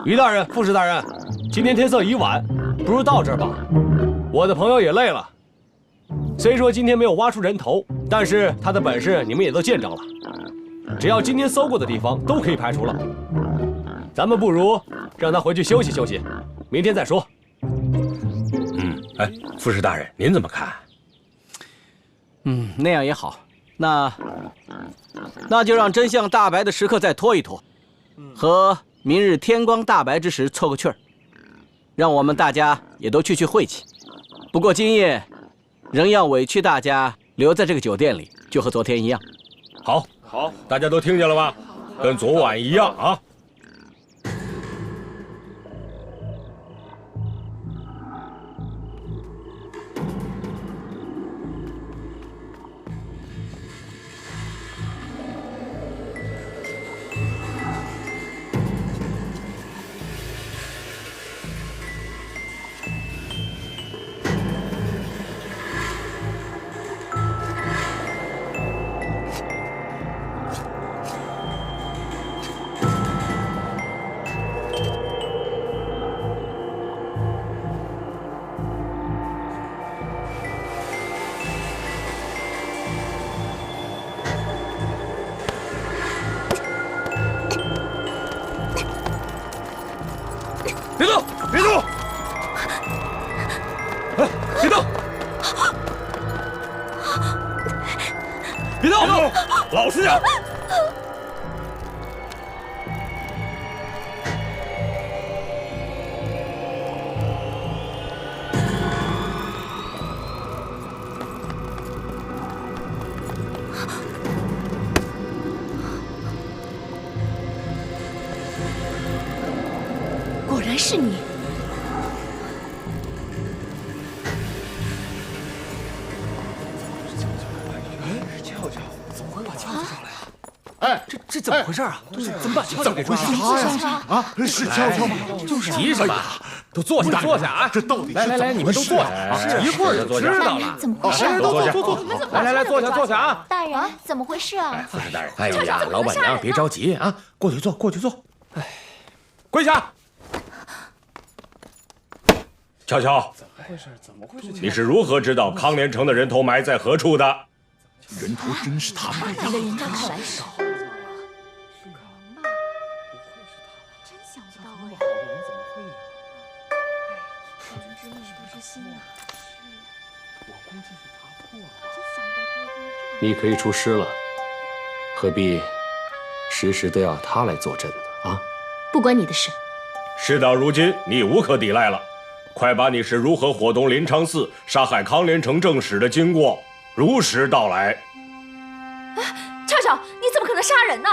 于大人、副使大人，今天天色已晚，不如到这儿吧。我的朋友也累了。虽说今天没有挖出人头，但是他的本事你们也都见着了。只要今天搜过的地方都可以排除了，咱们不如让他回去休息休息，明天再说。哎，副使大人，您怎么看？那样也好。那就让真相大白的时刻再拖一拖，和明日天光大白之时凑个趣儿，让我们大家也都聚聚晦气。不过今夜仍要委屈大家留在这个酒店里，就和昨天一样。好，大家都听见了吧？跟昨晚一样啊！别动！别动！哎，别动！别动！老实点！果然是你。俏俏，怎么会把俏俏找来啊？哎，这怎么回事啊？怎么把俏俏给抓了？啊，是俏俏吗？就是急什么？都坐下，坐下啊！这到底来，你们都坐下啊！一会儿就知道了。怎么回事？坐。来，坐下啊！大人，怎么回事啊？副使大人，哎呀，老板娘别着急啊，过去坐。哎，跪下！乔乔，怎么回事？你是如何知道康连城的人头埋在何处的？人头真是他埋的。人家看来是。真想不到哎。你可以出师了，何必时时都要他来坐镇呢？啊！不关你的事。事到如今，你无可抵赖了，快把你是如何伙同临昌寺杀害康连城正史的经过如实道来。俏俏，你怎么可能杀人呢？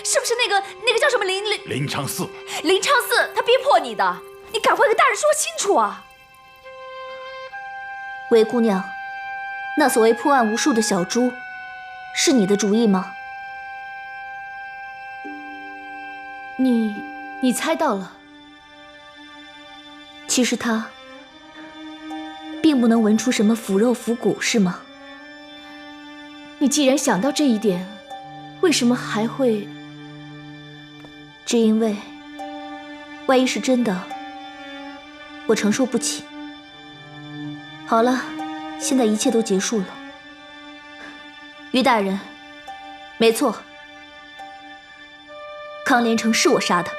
是不是那个叫什么临昌寺？临昌寺他逼迫你的，你赶快跟大人说清楚啊！韦姑娘，那所谓破案无数的小猪，是你的主意吗？你猜到了。其实他并不能闻出什么腐肉腐骨，是吗？你既然想到这一点，为什么还会？只因为，万一是真的，我承受不起。好了，现在一切都结束了。于大人，没错，康连城是我杀的，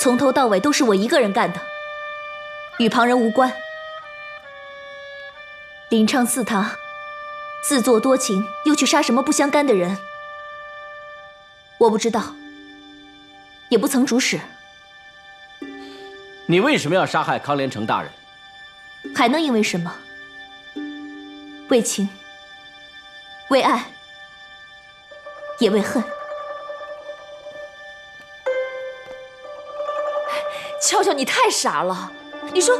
从头到尾都是我一个人干的，与旁人无关。临昌寺他自作多情，又去杀什么不相干的人，我不知道，也不曾主使。你为什么要杀害康连城大人？还能因为什么？为情，为爱，也为恨。俏俏，你太傻了！你说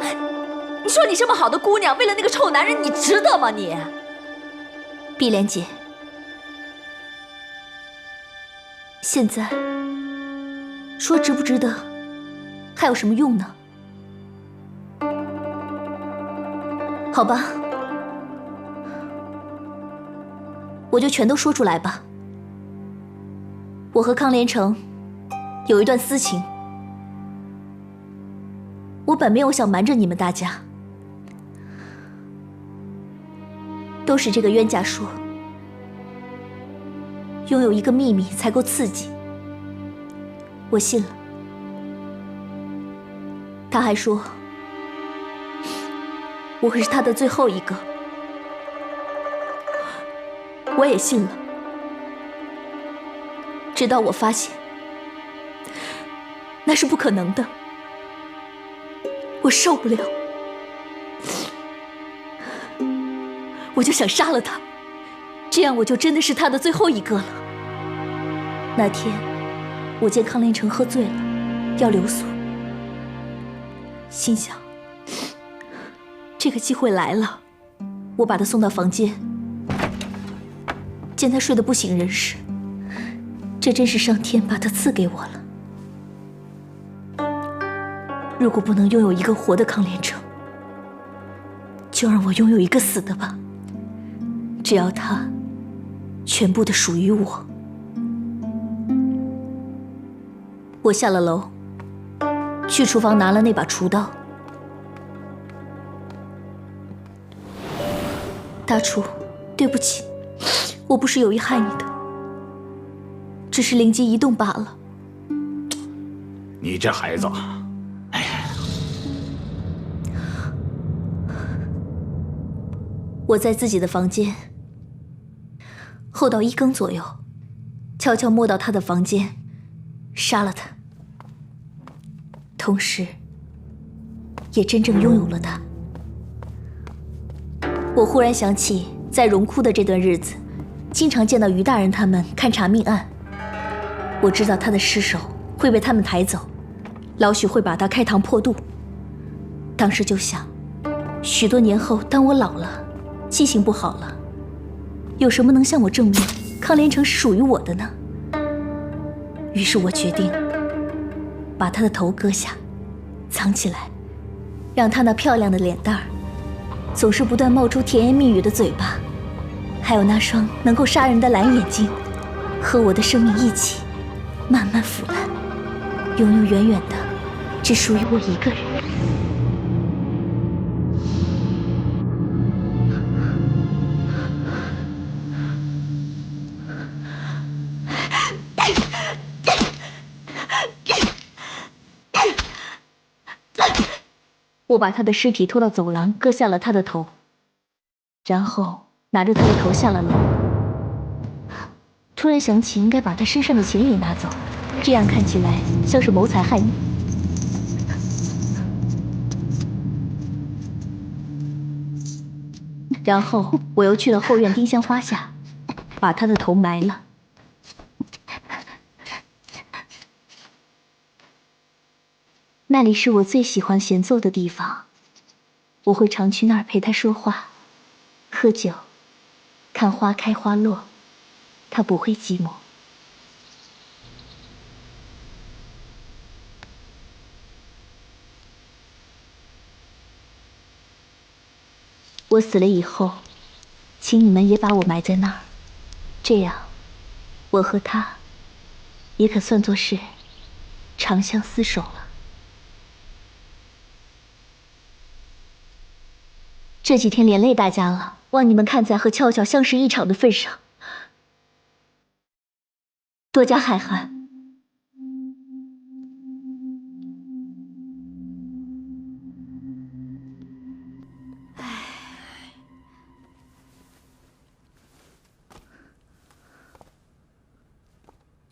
你这么好的姑娘，为了那个臭男人，你值得吗？你，碧莲姐，现在说值不值得，还有什么用呢？好吧，我就全都说出来吧。我和康连城有一段私情，我本没有想瞒着你们大家，都是这个冤家说，拥有一个秘密才够刺激，我信了。他还说我会是他的最后一个，我也信了。直到我发现那是不可能的。我受不了，我就想杀了他，这样我就真的是他的最后一个了。那天，我见康连成喝醉了，要留宿，心想，这个机会来了，我把他送到房间，见他睡得不省人事，这真是上天把他赐给我了。如果不能拥有一个活的康连成，就让我拥有一个死的吧。只要他全部的属于我。我下了楼，去厨房拿了那把厨刀。大厨，对不起，我不是有意害你的，只是灵机一动罢了。你这孩子，我在自己的房间，后到1更左右，悄悄摸到他的房间，杀了他，同时也真正拥有了他。我忽然想起，在荣窟的这段日子，经常见到于大人他们勘察命案。我知道他的尸首会被他们抬走，老许会把他开膛破肚。当时就想，许多年后当我老了，记性不好了，有什么能向我证明康连成是属于我的呢？于是我决定把他的头割下，藏起来，让他那漂亮的脸蛋儿，总是不断冒出甜言蜜语的嘴巴，还有那双能够杀人的蓝眼睛，和我的生命一起慢慢腐烂，永永远远的只属于我一个人。我把他的尸体拖到走廊，割下了他的头，然后拿着他的头下了楼。突然想起应该把他身上的钱也拿走，这样看起来像是谋财害命。然后我又去了后院丁香花下，把他的头埋了。那里是我最喜欢闲坐的地方，我会常去那儿陪他说话、喝酒、看花开花落，他不会寂寞。我死了以后，请你们也把我埋在那儿，这样，我和他也可算作是长相厮守了。这几天连累大家了，望你们看在和俏俏相识一场的份上，多加海涵。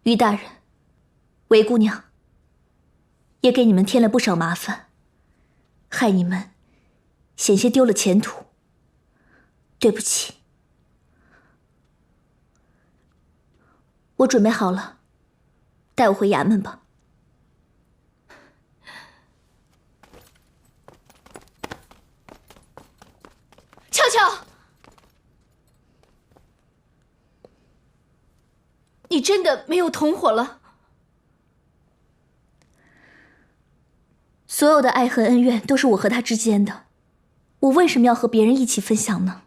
于大人，韦姑娘，也给你们添了不少麻烦，害你们险些丢了前途，对不起。我准备好了，带我回衙门吧。俏俏，你真的没有同伙了？所有的爱恨恩怨都是我和他之间的，我为什么要和别人一起分享呢？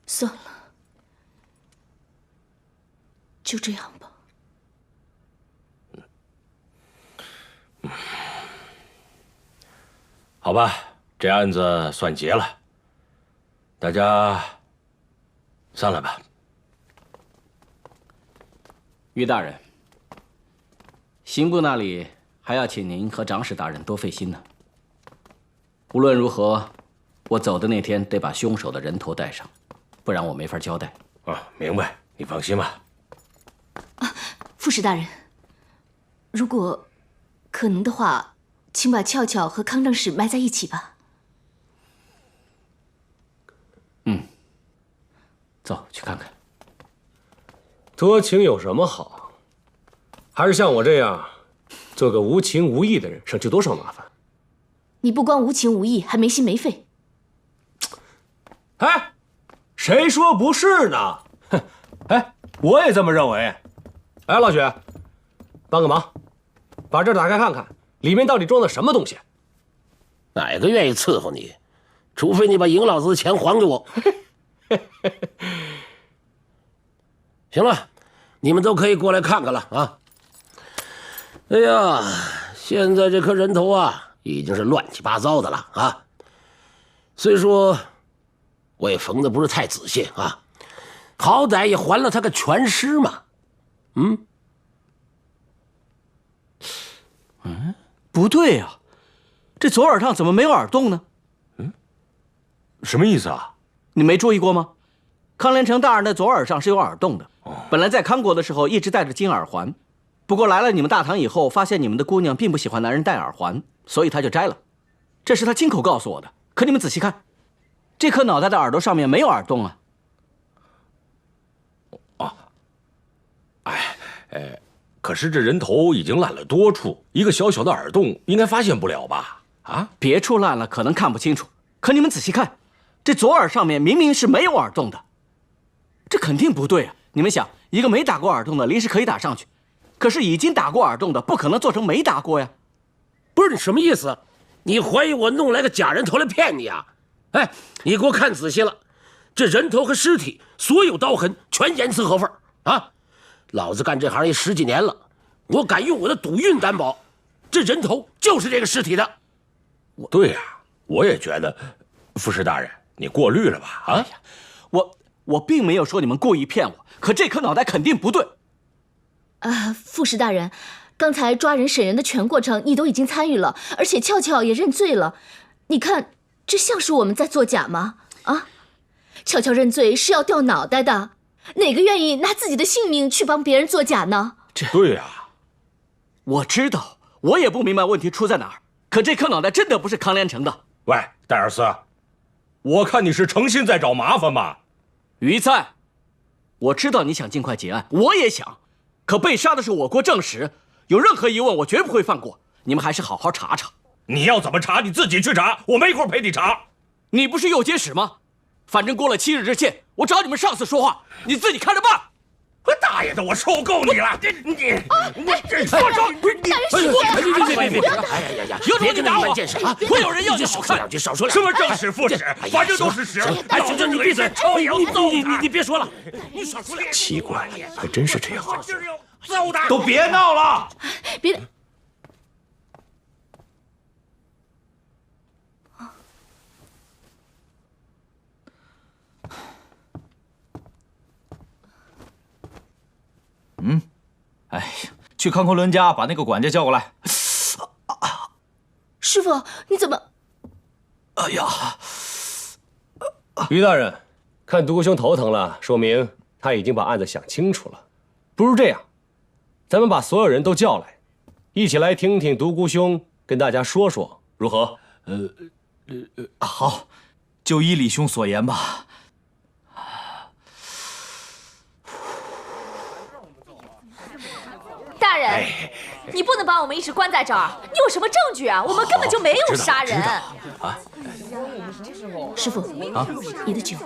算了，就这样吧。好吧，这案子算结了，大家散了吧。于大人，刑部那里还要请您和长史大人多费心呢。无论如何，我走的那天得把凶手的人头带上，不然我没法交代。啊，明白，你放心吧。副使大人，如果可能的话，请把俏俏和康正使埋在一起吧。走，去看看。多情有什么好？还是像我这样，做个无情无义的人，省去多少麻烦？你不光无情无义，还没心没肺。哎，谁说不是呢？哼，哎，我也这么认为。哎，老许，帮个忙，把这打开看看，里面到底装的什么东西？哪个愿意伺候你？除非你把赢老子的钱还给我。行了，你们都可以过来看看了啊！哎呀，现在这颗人头啊，已经是乱七八糟的了啊。虽说我也缝的不是太仔细啊，好歹也还了他个全尸嘛。不对呀，这左耳上怎么没有耳洞呢？什么意思啊？你没注意过吗？康连成大人的左耳上是有耳洞的。本来在康国的时候一直戴着金耳环，不过来了你们大唐以后，发现你们的姑娘并不喜欢男人戴耳环，所以他就摘了。这是他亲口告诉我的。可你们仔细看，这颗脑袋的耳朵上面没有耳洞啊。可是这人头已经烂了多处，一个小小的耳洞应该发现不了吧？啊，别处烂了，可能看不清楚。可你们仔细看，这左耳上面明明是没有耳洞的，这肯定不对啊！你们想，一个没打过耳洞的临时可以打上去，可是已经打过耳洞的不可能做成没打过呀。不是你什么意思？你怀疑我弄来个假人头来骗你啊？哎，你给我看仔细了，这人头和尸体所有刀痕全严丝合缝啊！老子干这行也10几年了，我敢用我的赌运担保，这人头就是这个尸体的。对呀，我也觉得，副使大人，你过滤了吧？啊，哎呀，我并没有说你们故意骗我，可这颗脑袋肯定不对。副使大人，刚才抓人审人的全过程你都已经参与了，而且俏俏也认罪了。你看，这像是我们在作假吗？啊，俏俏认罪是要掉脑袋的，哪个愿意拿自己的性命去帮别人作假呢？对呀，我知道，我也不明白问题出在哪儿。可这颗脑袋真的不是康连成的。喂，戴尔斯，我看你是诚心在找麻烦吧？于灿，我知道你想尽快结案，我也想，可被杀的是我国正史，有任何疑问我绝不会放过。你们还是好好查查。你要怎么查你自己去查，我没空陪你查。你不是右监使吗？反正过了7日之限，我找你们上司说话，你自己看着办。我大爷的，我受够你了！我这说别！哎呀，别跟他们见识啊！会有人要你少说两句，少说两句。什么正史副使，反正都是屎。哎，行，你闭嘴！你别说了，你少说两句。奇怪，还真是这样。都别闹了！别。哎呀，去康国伦家把那个管家叫过来。师傅，你怎么？哎呀，于大人，看独孤兄头疼了，说明他已经把案子想清楚了。不如这样，咱们把所有人都叫来，一起来听听独孤兄跟大家说说，如何？好，就依李兄所言吧。大人，你不能把我们一直关在这儿，你有什么证据啊？我们根本就没有杀人。师傅啊，你的酒。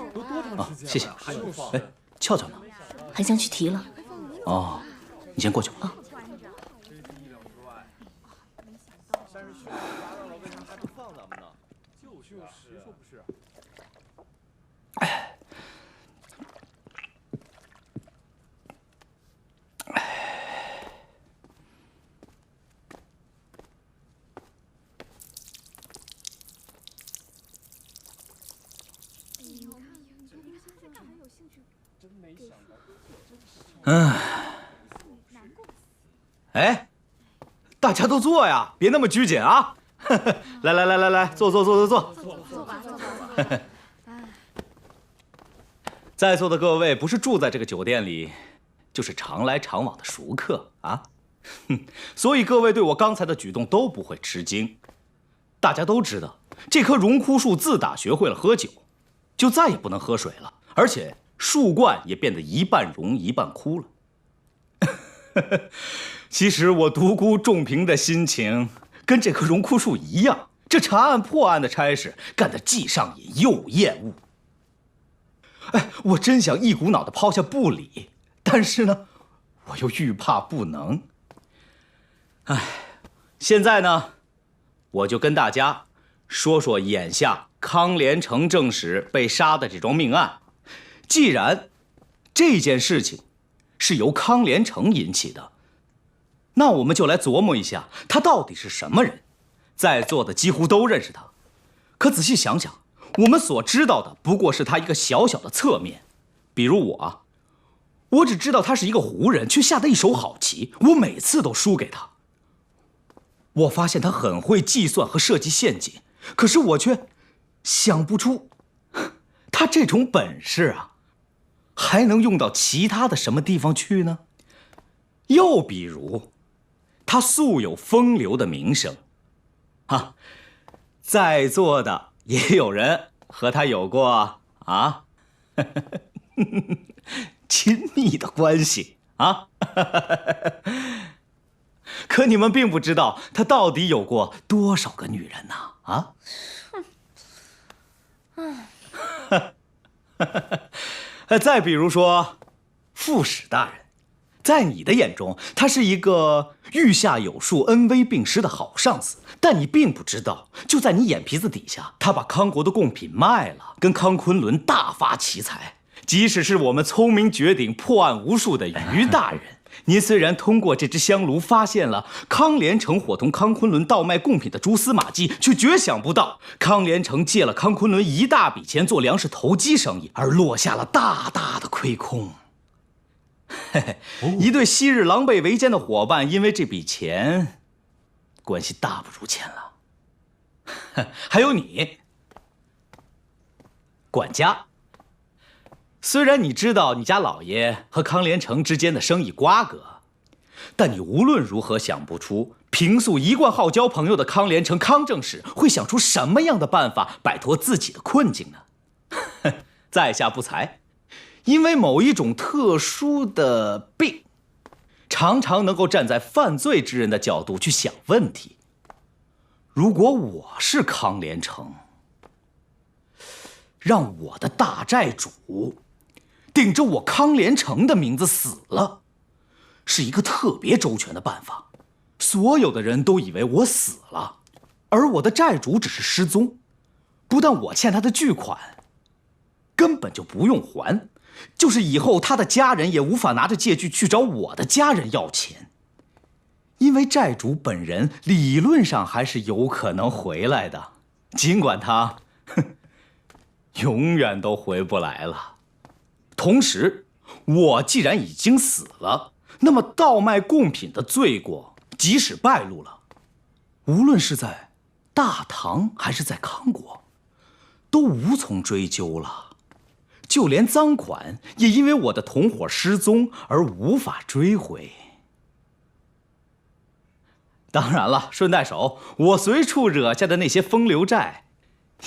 啊，谢谢。哎，俏俏呢？韩香去提了。哦，你先过去吧。啊。哎，大家都坐呀，别那么拘谨啊！来，坐。在座的各位不是住在这个酒店里，就是常来常往的熟客啊。所以各位对我刚才的举动都不会吃惊。大家都知道，这棵荣枯树自打学会了喝酒，就再也不能喝水了，而且树冠也变得一半荣一半枯了。其实我独孤仲平的心情跟这棵荣枯树一样，这查案破案的差事干得既上瘾又厌恶。哎，我真想一股脑地抛下不理，但是呢，我又愈怕不能。哎，现在呢，我就跟大家说说眼下康连成正史被杀的这桩命案。既然这件事情是由康连成引起的，那我们就来琢磨一下他到底是什么人。在座的几乎都认识他，可仔细想想，我们所知道的不过是他一个小小的侧面。比如我只知道他是一个胡人，却下得一手好棋，我每次都输给他。我发现他很会计算和设计陷阱，可是我却想不出他这种本事还能用到其他的什么地方去呢？又比如，他素有风流的名声，在座的也有人和他有过亲密的关系可你们并不知道他到底有过多少个女人呢？再比如说，副使大人，在你的眼中，他是一个御下有术、恩威并施的好上司，但你并不知道，就在你眼皮子底下，他把康国的贡品卖了，跟康昆仑大发奇财。即使是我们聪明绝顶、破案无数的于大人，您虽然通过这只香炉发现了康连成伙同康昆仑倒卖贡品的蛛丝马迹，却绝想不到康连成借了康昆仑一大笔钱做粮食投机生意，而落下了大大的亏空。一对昔日狼狈为奸的伙伴，因为这笔钱，关系大不如前了。还有你，管家。虽然你知道你家老爷和康连成之间的生意瓜葛，但你无论如何想不出，平素一贯好交朋友的康连成康正史会想出什么样的办法摆脱自己的困境呢？在下不才，因为某一种特殊的病，常常能够站在犯罪之人的角度去想问题。如果我是康连成，让我的大债主顶着我康连成的名字死了，是一个特别周全的办法。所有的人都以为我死了，而我的债主只是失踪。不但我欠他的巨款根本就不用还，就是以后他的家人也无法拿着借据去找我的家人要钱，因为债主本人理论上还是有可能回来的，尽管他永远都回不来了。同时，我既然已经死了，那么倒卖贡品的罪过即使败露了，无论是在大唐还是在康国，都无从追究了。就连赃款也因为我的同伙失踪而无法追回。当然了，顺带手，我随处惹下的那些风流债，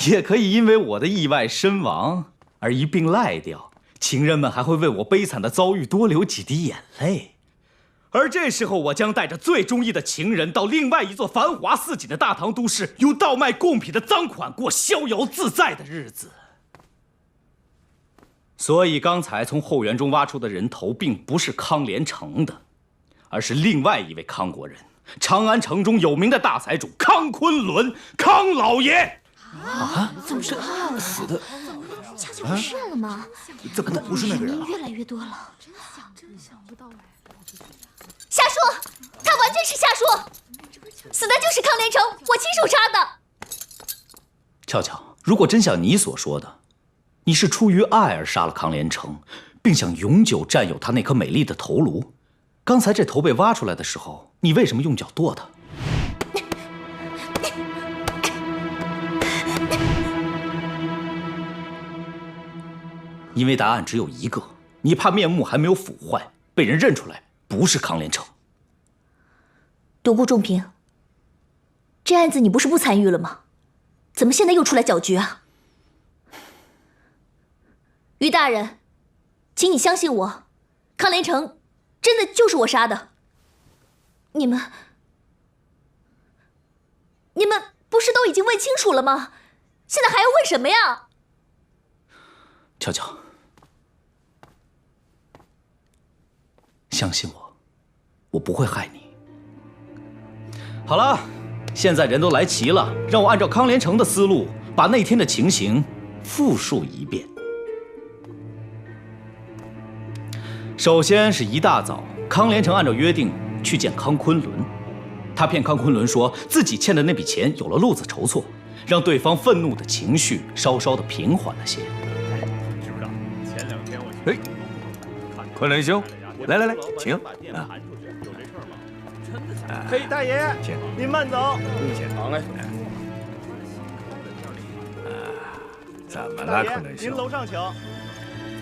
也可以因为我的意外身亡而一并赖掉。情人们还会为我悲惨的遭遇多流几滴眼泪，而这时候我将带着最中意的情人到另外一座繁华似锦的大唐都市，用倒卖贡品的赃款过逍遥自在的日子。所以刚才从后园中挖出的人头并不是康连成的，而是另外一位康国人，长安城中有名的大财主康昆仑，康老爷。怎么是他死的？下次不是了吗？怎么不是那个人越来越多了。真想不到瞎说！他完全是瞎说，死的就是康连成，我亲手杀的。俏俏，如果真像你所说的，你是出于爱而杀了康连成，并想永久占有他那颗美丽的头颅，刚才这头被挖出来的时候，你为什么用脚跺它？因为答案只有一个，你怕面目还没有腐坏，被人认出来不是康连成。独孤仲平，这案子你不是不参与了吗？怎么现在又出来搅局啊？于大人，请你相信我，康连成真的就是我杀的。你们不是都已经问清楚了吗？现在还要问什么呀？乔乔，相信我，我不会害你。好了，现在人都来齐了，让我按照康连成的思路，把那天的情形复述一遍。首先是一大早，康连成按照约定去见康昆仑，他骗康昆仑说自己欠的那笔钱有了路子筹措，让对方愤怒的情绪稍稍的平缓了些。知不知道？前2天我去。昆仑兄，来，请啊。嘿，大爷，您慢走。好嘞。怎么了，昆仑兄？您楼上请。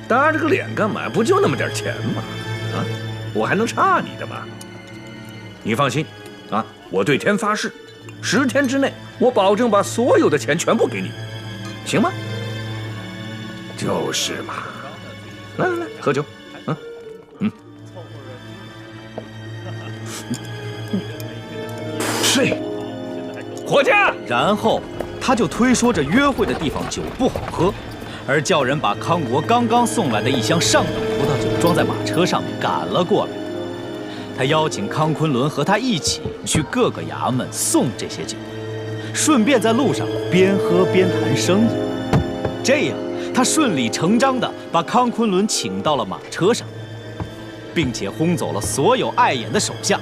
打这个脸干嘛？不就那么点钱吗？啊，我还能差你的吗？你放心，啊，我对天发誓，10天之内，我保证把所有的钱全部给你，行吗？就是嘛。来，喝酒。睡，伙计。然后他就推说这约会的地方酒不好喝，而叫人把康国刚刚送来的一箱上等葡萄酒装在马车上面赶了过来。他邀请康昆仑和他一起去各个衙门送这些酒，顺便在路上边喝边谈生意。这样，他顺理成章地把康昆仑请到了马车上，并且轰走了所有碍眼的手下。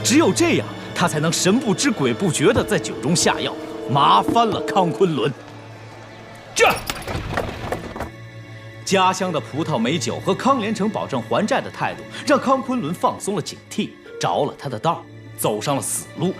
只有这样，他才能神不知鬼不觉地在酒中下药，麻翻了康昆仑。这家乡的葡萄美酒和康连成保证还债的态度，让康昆仑放松了警惕，着了他的道，走上了死路。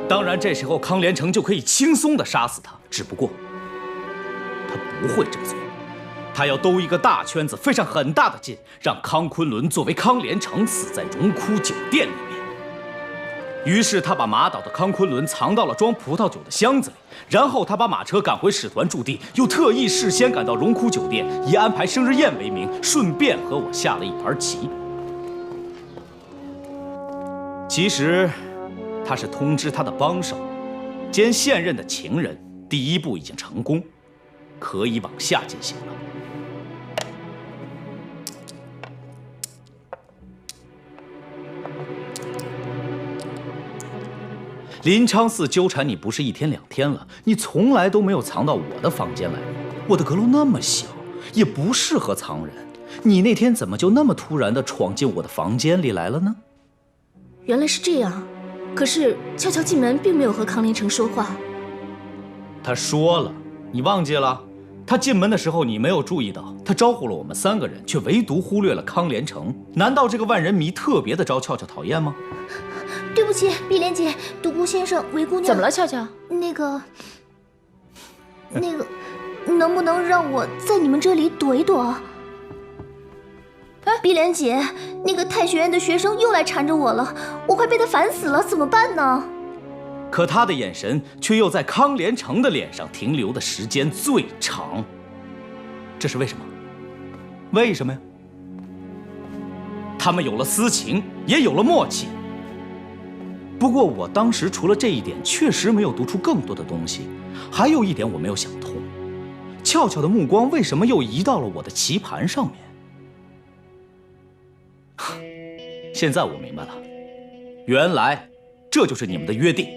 当然，这时候康连成就可以轻松地杀死他，只不过他不会这么做，他要兜一个大圈子，费上很大的劲，让康昆仑作为康连成死在荣枯酒店里面。于是他把麻倒的康昆仑藏到了装葡萄酒的箱子里，然后他把马车赶回使团驻地，又特意事先赶到荣枯酒店，以安排生日宴为名，顺便和我下了一盘棋。其实他是通知他的帮手兼现任的情人，第一步已经成功，可以往下进行了。林昌寺纠缠你不是1天2天了，你从来都没有藏到我的房间来过。我的阁楼那么小，也不适合藏人。你那天怎么就那么突然地闯进我的房间里来了呢？原来是这样。可是悄悄进门并没有和康连成说话。他说了，你忘记了？他进门的时候你没有注意到，他招呼了我们3个人，却唯独忽略了康连成。难道这个万人迷特别的招俏俏讨厌吗？对不起，碧莲姐，独孤先生，韦姑娘。怎么了，俏俏？那个，能不能让我在你们这里躲一躲？碧莲姐，那个太学院的学生又来缠着我了，我快被他烦死了，怎么办呢？可他的眼神却又在康连成的脸上停留的时间最长。这是为什么？为什么呀？他们有了私情，也有了默契。不过我当时除了这一点，确实没有读出更多的东西。还有一点我没有想通，俏俏的目光为什么又移到了我的棋盘上面？现在我明白了，原来这就是你们的约定。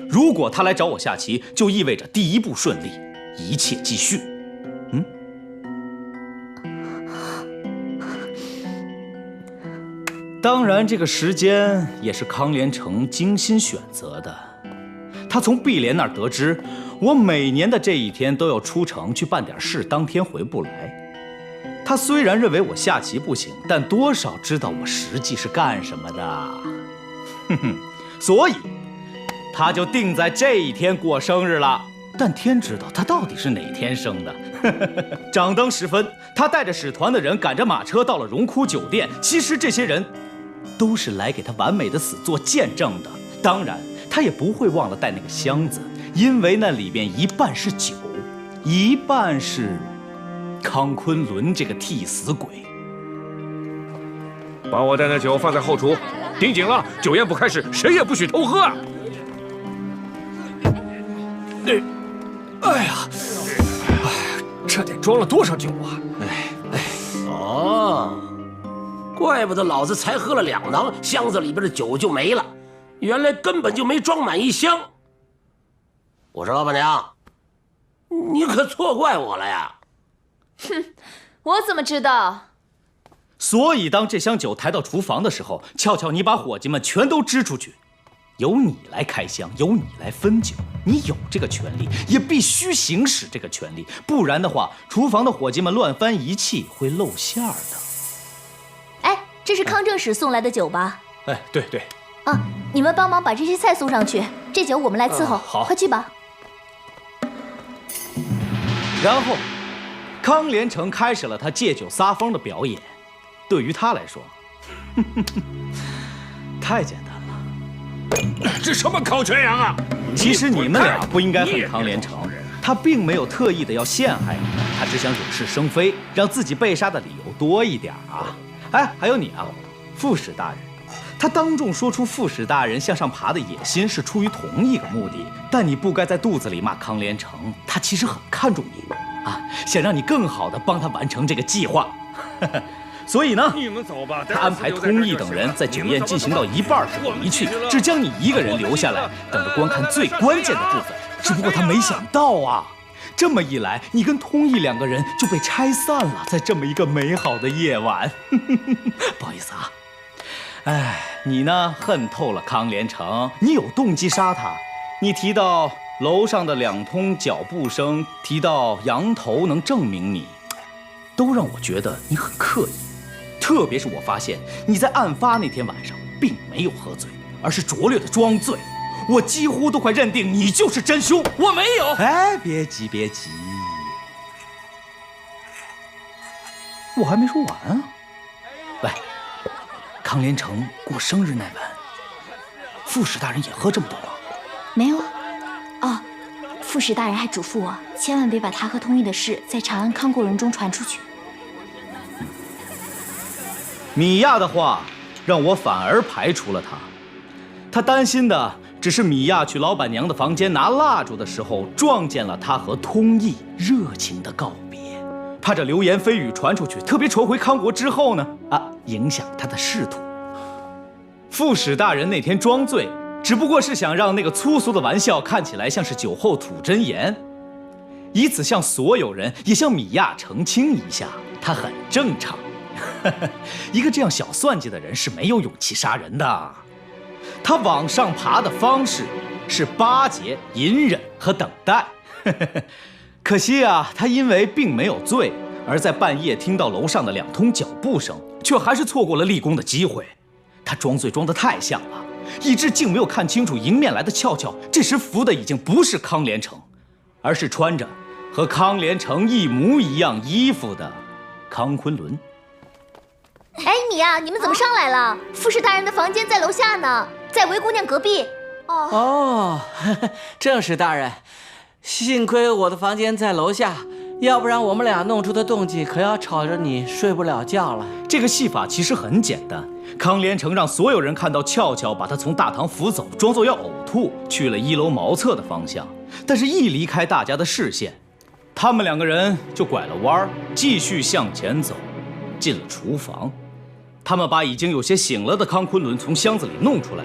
如果他来找我下棋，就意味着第一步顺利，一切继续。当然，这个时间也是康连成精心选择的。他从碧莲那儿得知，我每年的这一天都要出城去办点事，当天回不来。他虽然认为我下棋不行，但多少知道我实际是干什么的。所以他就定在这一天过生日了。但天知道他到底是哪天生的。掌灯时分，他带着使团的人赶着马车到了荣枯酒店。其实这些人都是来给他完美的死做见证的。当然，他也不会忘了带那个箱子，因为那里边一半是酒，一半是康昆仑这个替死鬼。把我带的酒放在后厨，盯紧了，酒宴不开始，谁也不许偷喝。哎呀，这得装了多少酒啊！哦，怪不得老子才喝了2囊，箱子里边的酒就没了，原来根本就没装满1箱。我说老板娘，你可错怪我了呀！哼，我怎么知道？所以当这箱酒抬到厨房的时候，俏俏，你把伙计们全都支出去，由你来开箱，由你来分酒，你有这个权利，也必须行使这个权利，不然的话，厨房的伙计们乱翻一气会露馅儿的。哎，这是康正使送来的酒吧？哎，对对。啊，你们帮忙把这些菜送上去，这酒我们来伺候。好，快去吧。然后，康连成开始了他借酒撒疯的表演。对于他来说，太简单了。这什么烤全羊啊！其实你们俩不应该恨康连成，他并没有特意的要陷害你们，他只想惹是生非，让自己被杀的理由多一点啊！哎，还有你啊，副使大人，他当众说出副使大人向上爬的野心是出于同一个目的，但你不该在肚子里骂康连成，他其实很看重你啊，想让你更好的帮他完成这个计划。所以呢，你们走吧。他安排通义等人在酒宴进行到一半时候离去，只将你一个人留下来，等着观看最关键的部分。只不过他没想到啊，这么一来，你跟通义2个人就被拆散了，在这么一个美好的夜晚。不好意思啊，哎，你呢恨透了康连成，你有动机杀他。你提到楼上的2通脚步声，提到羊头能证明你，都让我觉得你很刻意。特别是我发现你在案发那天晚上并没有喝醉，而是拙劣的装醉，我几乎都快认定你就是真凶。我没有。哎，别急别急，我还没说完啊。喂，康连成过生日那晚，副使大人也喝这么多吗？没有啊。哦，副使大人还嘱咐我，千万别把他和通义的事在长安康国人中传出去。米娅的话让我反而排除了他，他担心的只是米娅去老板娘的房间拿蜡烛的时候撞见了他和通义热情的告别，怕这流言蜚语传出去，特别传回康国之后呢，影响他的仕途。副使大人那天装醉，只不过是想让那个粗俗的玩笑看起来像是酒后吐真言，以此向所有人也向米娅澄清一下，他很正常。一个这样小算计的人是没有勇气杀人的。他往上爬的方式是巴结、隐忍和等待。可惜啊，他因为并没有醉，而在半夜听到楼上的2通脚步声，却还是错过了立功的机会。他装醉装得太像了，以致竟没有看清楚迎面来的俏俏。这时扶的已经不是康连成，而是穿着和康连成一模一样衣服的康昆仑。哎，你呀，你们怎么上来了？副使大人的房间在楼下呢，在韦姑娘隔壁。哦，正是大人，幸亏我的房间在楼下，要不然我们俩弄出的动静可要吵着你睡不了觉了。这个戏法其实很简单，康连成让所有人看到俏俏把他从大堂扶走，装作要呕吐，去了1楼茅厕的方向。但是，一离开大家的视线，他们2个人就拐了弯儿，继续向前走，进了厨房。他们把已经有些醒了的康昆仑从箱子里弄出来。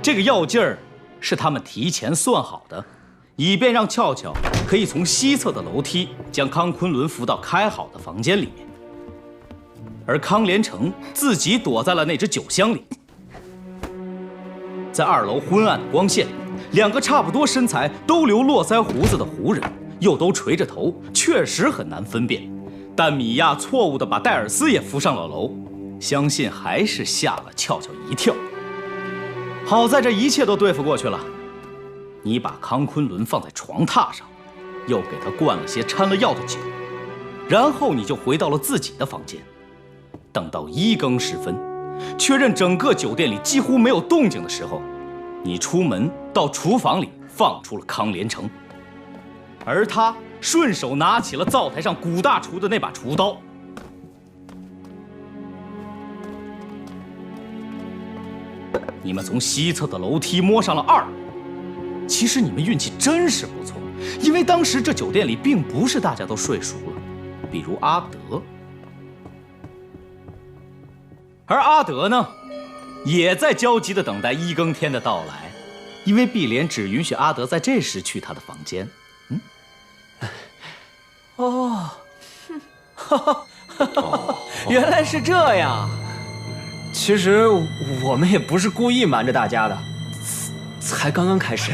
这个药劲儿是他们提前算好的，以便让俏俏可以从西侧的楼梯将康昆仑扶到开好的房间里面。而康连成自己躲在了那只酒箱里。在2楼昏暗的光线里，2个差不多身材、都留络腮胡子的胡人，又都垂着头，确实很难分辨。但米娅错误地把戴尔斯也扶上了楼，相信还是吓了俏俏一跳。好在这一切都对付过去了。你把康昆仑放在床榻上，又给他灌了些掺了药的酒，然后你就回到了自己的房间。等到1更时分，确认整个酒店里几乎没有动静的时候，你出门到厨房里放出了康连成，而他顺手拿起了灶台上古大厨的那把厨刀。你们从西侧的楼梯摸上了2楼。其实你们运气真是不错，因为当时这酒店里并不是大家都睡熟了，比如阿德。而阿德呢，也在焦急地等待1更天的到来，因为碧莲只允许阿德在这时去他的房间。哦，原来是这样。其实我们也不是故意瞒着大家的，才刚刚开始。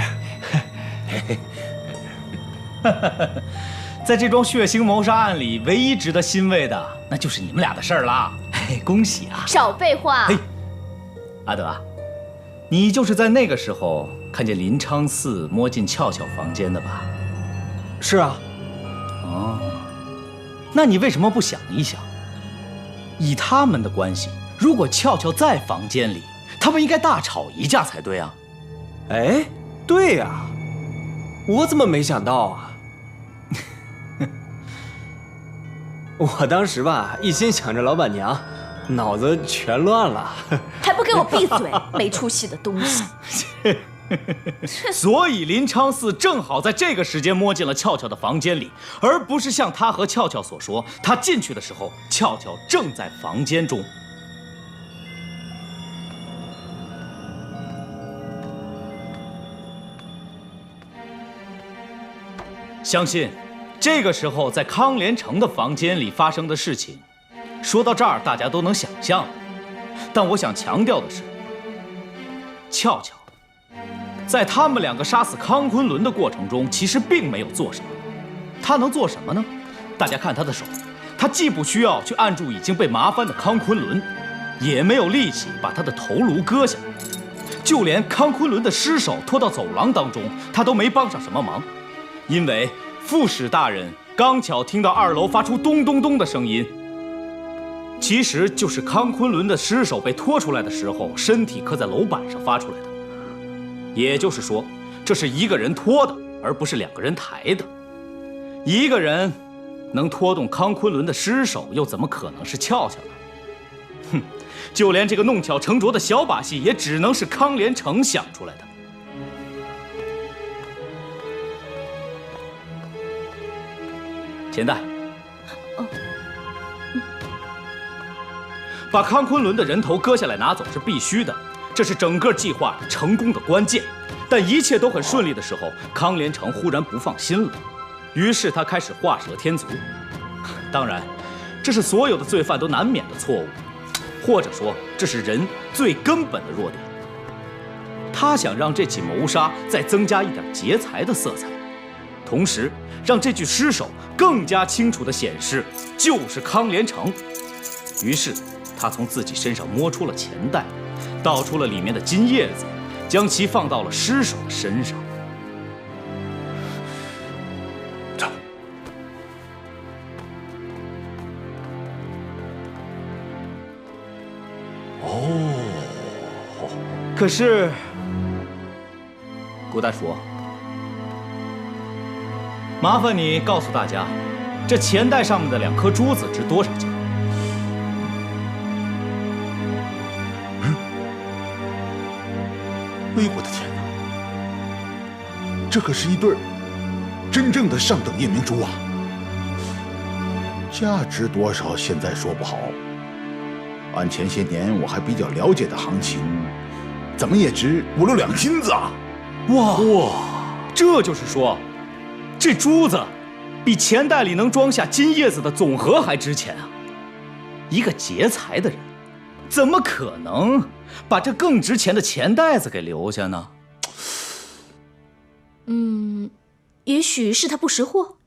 在这桩血腥谋杀案里，唯一值得欣慰的，那就是你们俩的事儿啦。恭喜啊！少废话。阿德，你就是在那个时候看见林昌嗣摸进俏俏房间的吧？是啊。哦，那你为什么不想一想，以他们的关系，如果俏俏在房间里，他们应该大吵一架才对啊。哎，对呀，我怎么没想到啊？我当时吧，一心想着老板娘，脑子全乱了。还不给我闭嘴，没出息的东西！所以林昌嗣正好在这个时间摸进了俏俏的房间里，而不是像他和俏俏所说，他进去的时候，俏俏正在房间中。相信这个时候在康连成的房间里发生的事情，说到这儿大家都能想象。但我想强调的是，俏俏在他们2个杀死康昆仑的过程中，其实并没有做什么。他能做什么呢？大家看他的手，他既不需要去按住已经被麻翻的康昆仑，也没有力气把他的头颅割下来，就连康昆仑的尸首拖到走廊当中，他都没帮上什么忙。因为副使大人刚巧听到2楼发出咚咚咚的声音，其实就是康昆仑的尸首被拖出来的时候，身体刻在楼板上发出来的。也就是说，这是1个人拖的，而不是2个人抬的。1个人能拖动康昆仑的尸首，又怎么可能是俏俏呢？哼，就连这个弄巧成拙的小把戏，也只能是康连成想出来的。钱袋。把康昆仑的人头割下来拿走是必须的，这是整个计划成功的关键。但一切都很顺利的时候，康连成忽然不放心了，于是他开始画蛇添足。当然，这是所有的罪犯都难免的错误，或者说这是人最根本的弱点。他想让这起谋杀再增加一点劫财的色彩，同时让这具尸首更加清楚地显示就是康连成。于是他从自己身上摸出了钱袋，倒出了里面的金叶子，将其放到了尸首的身上。可是古大厨，麻烦你告诉大家，这钱袋上面的2颗珠子值多少钱？哎，我的天哪！这可是一对真正的上等夜明珠啊！价值多少现在说不好，按前些年我还比较了解的行情，怎么也值5、6两金子啊！哇，这就是说，这珠子比钱袋里能装下金叶子的总和还值钱啊！一个劫财的人，怎么可能把这更值钱的钱袋子给留下呢？也许是他不识货。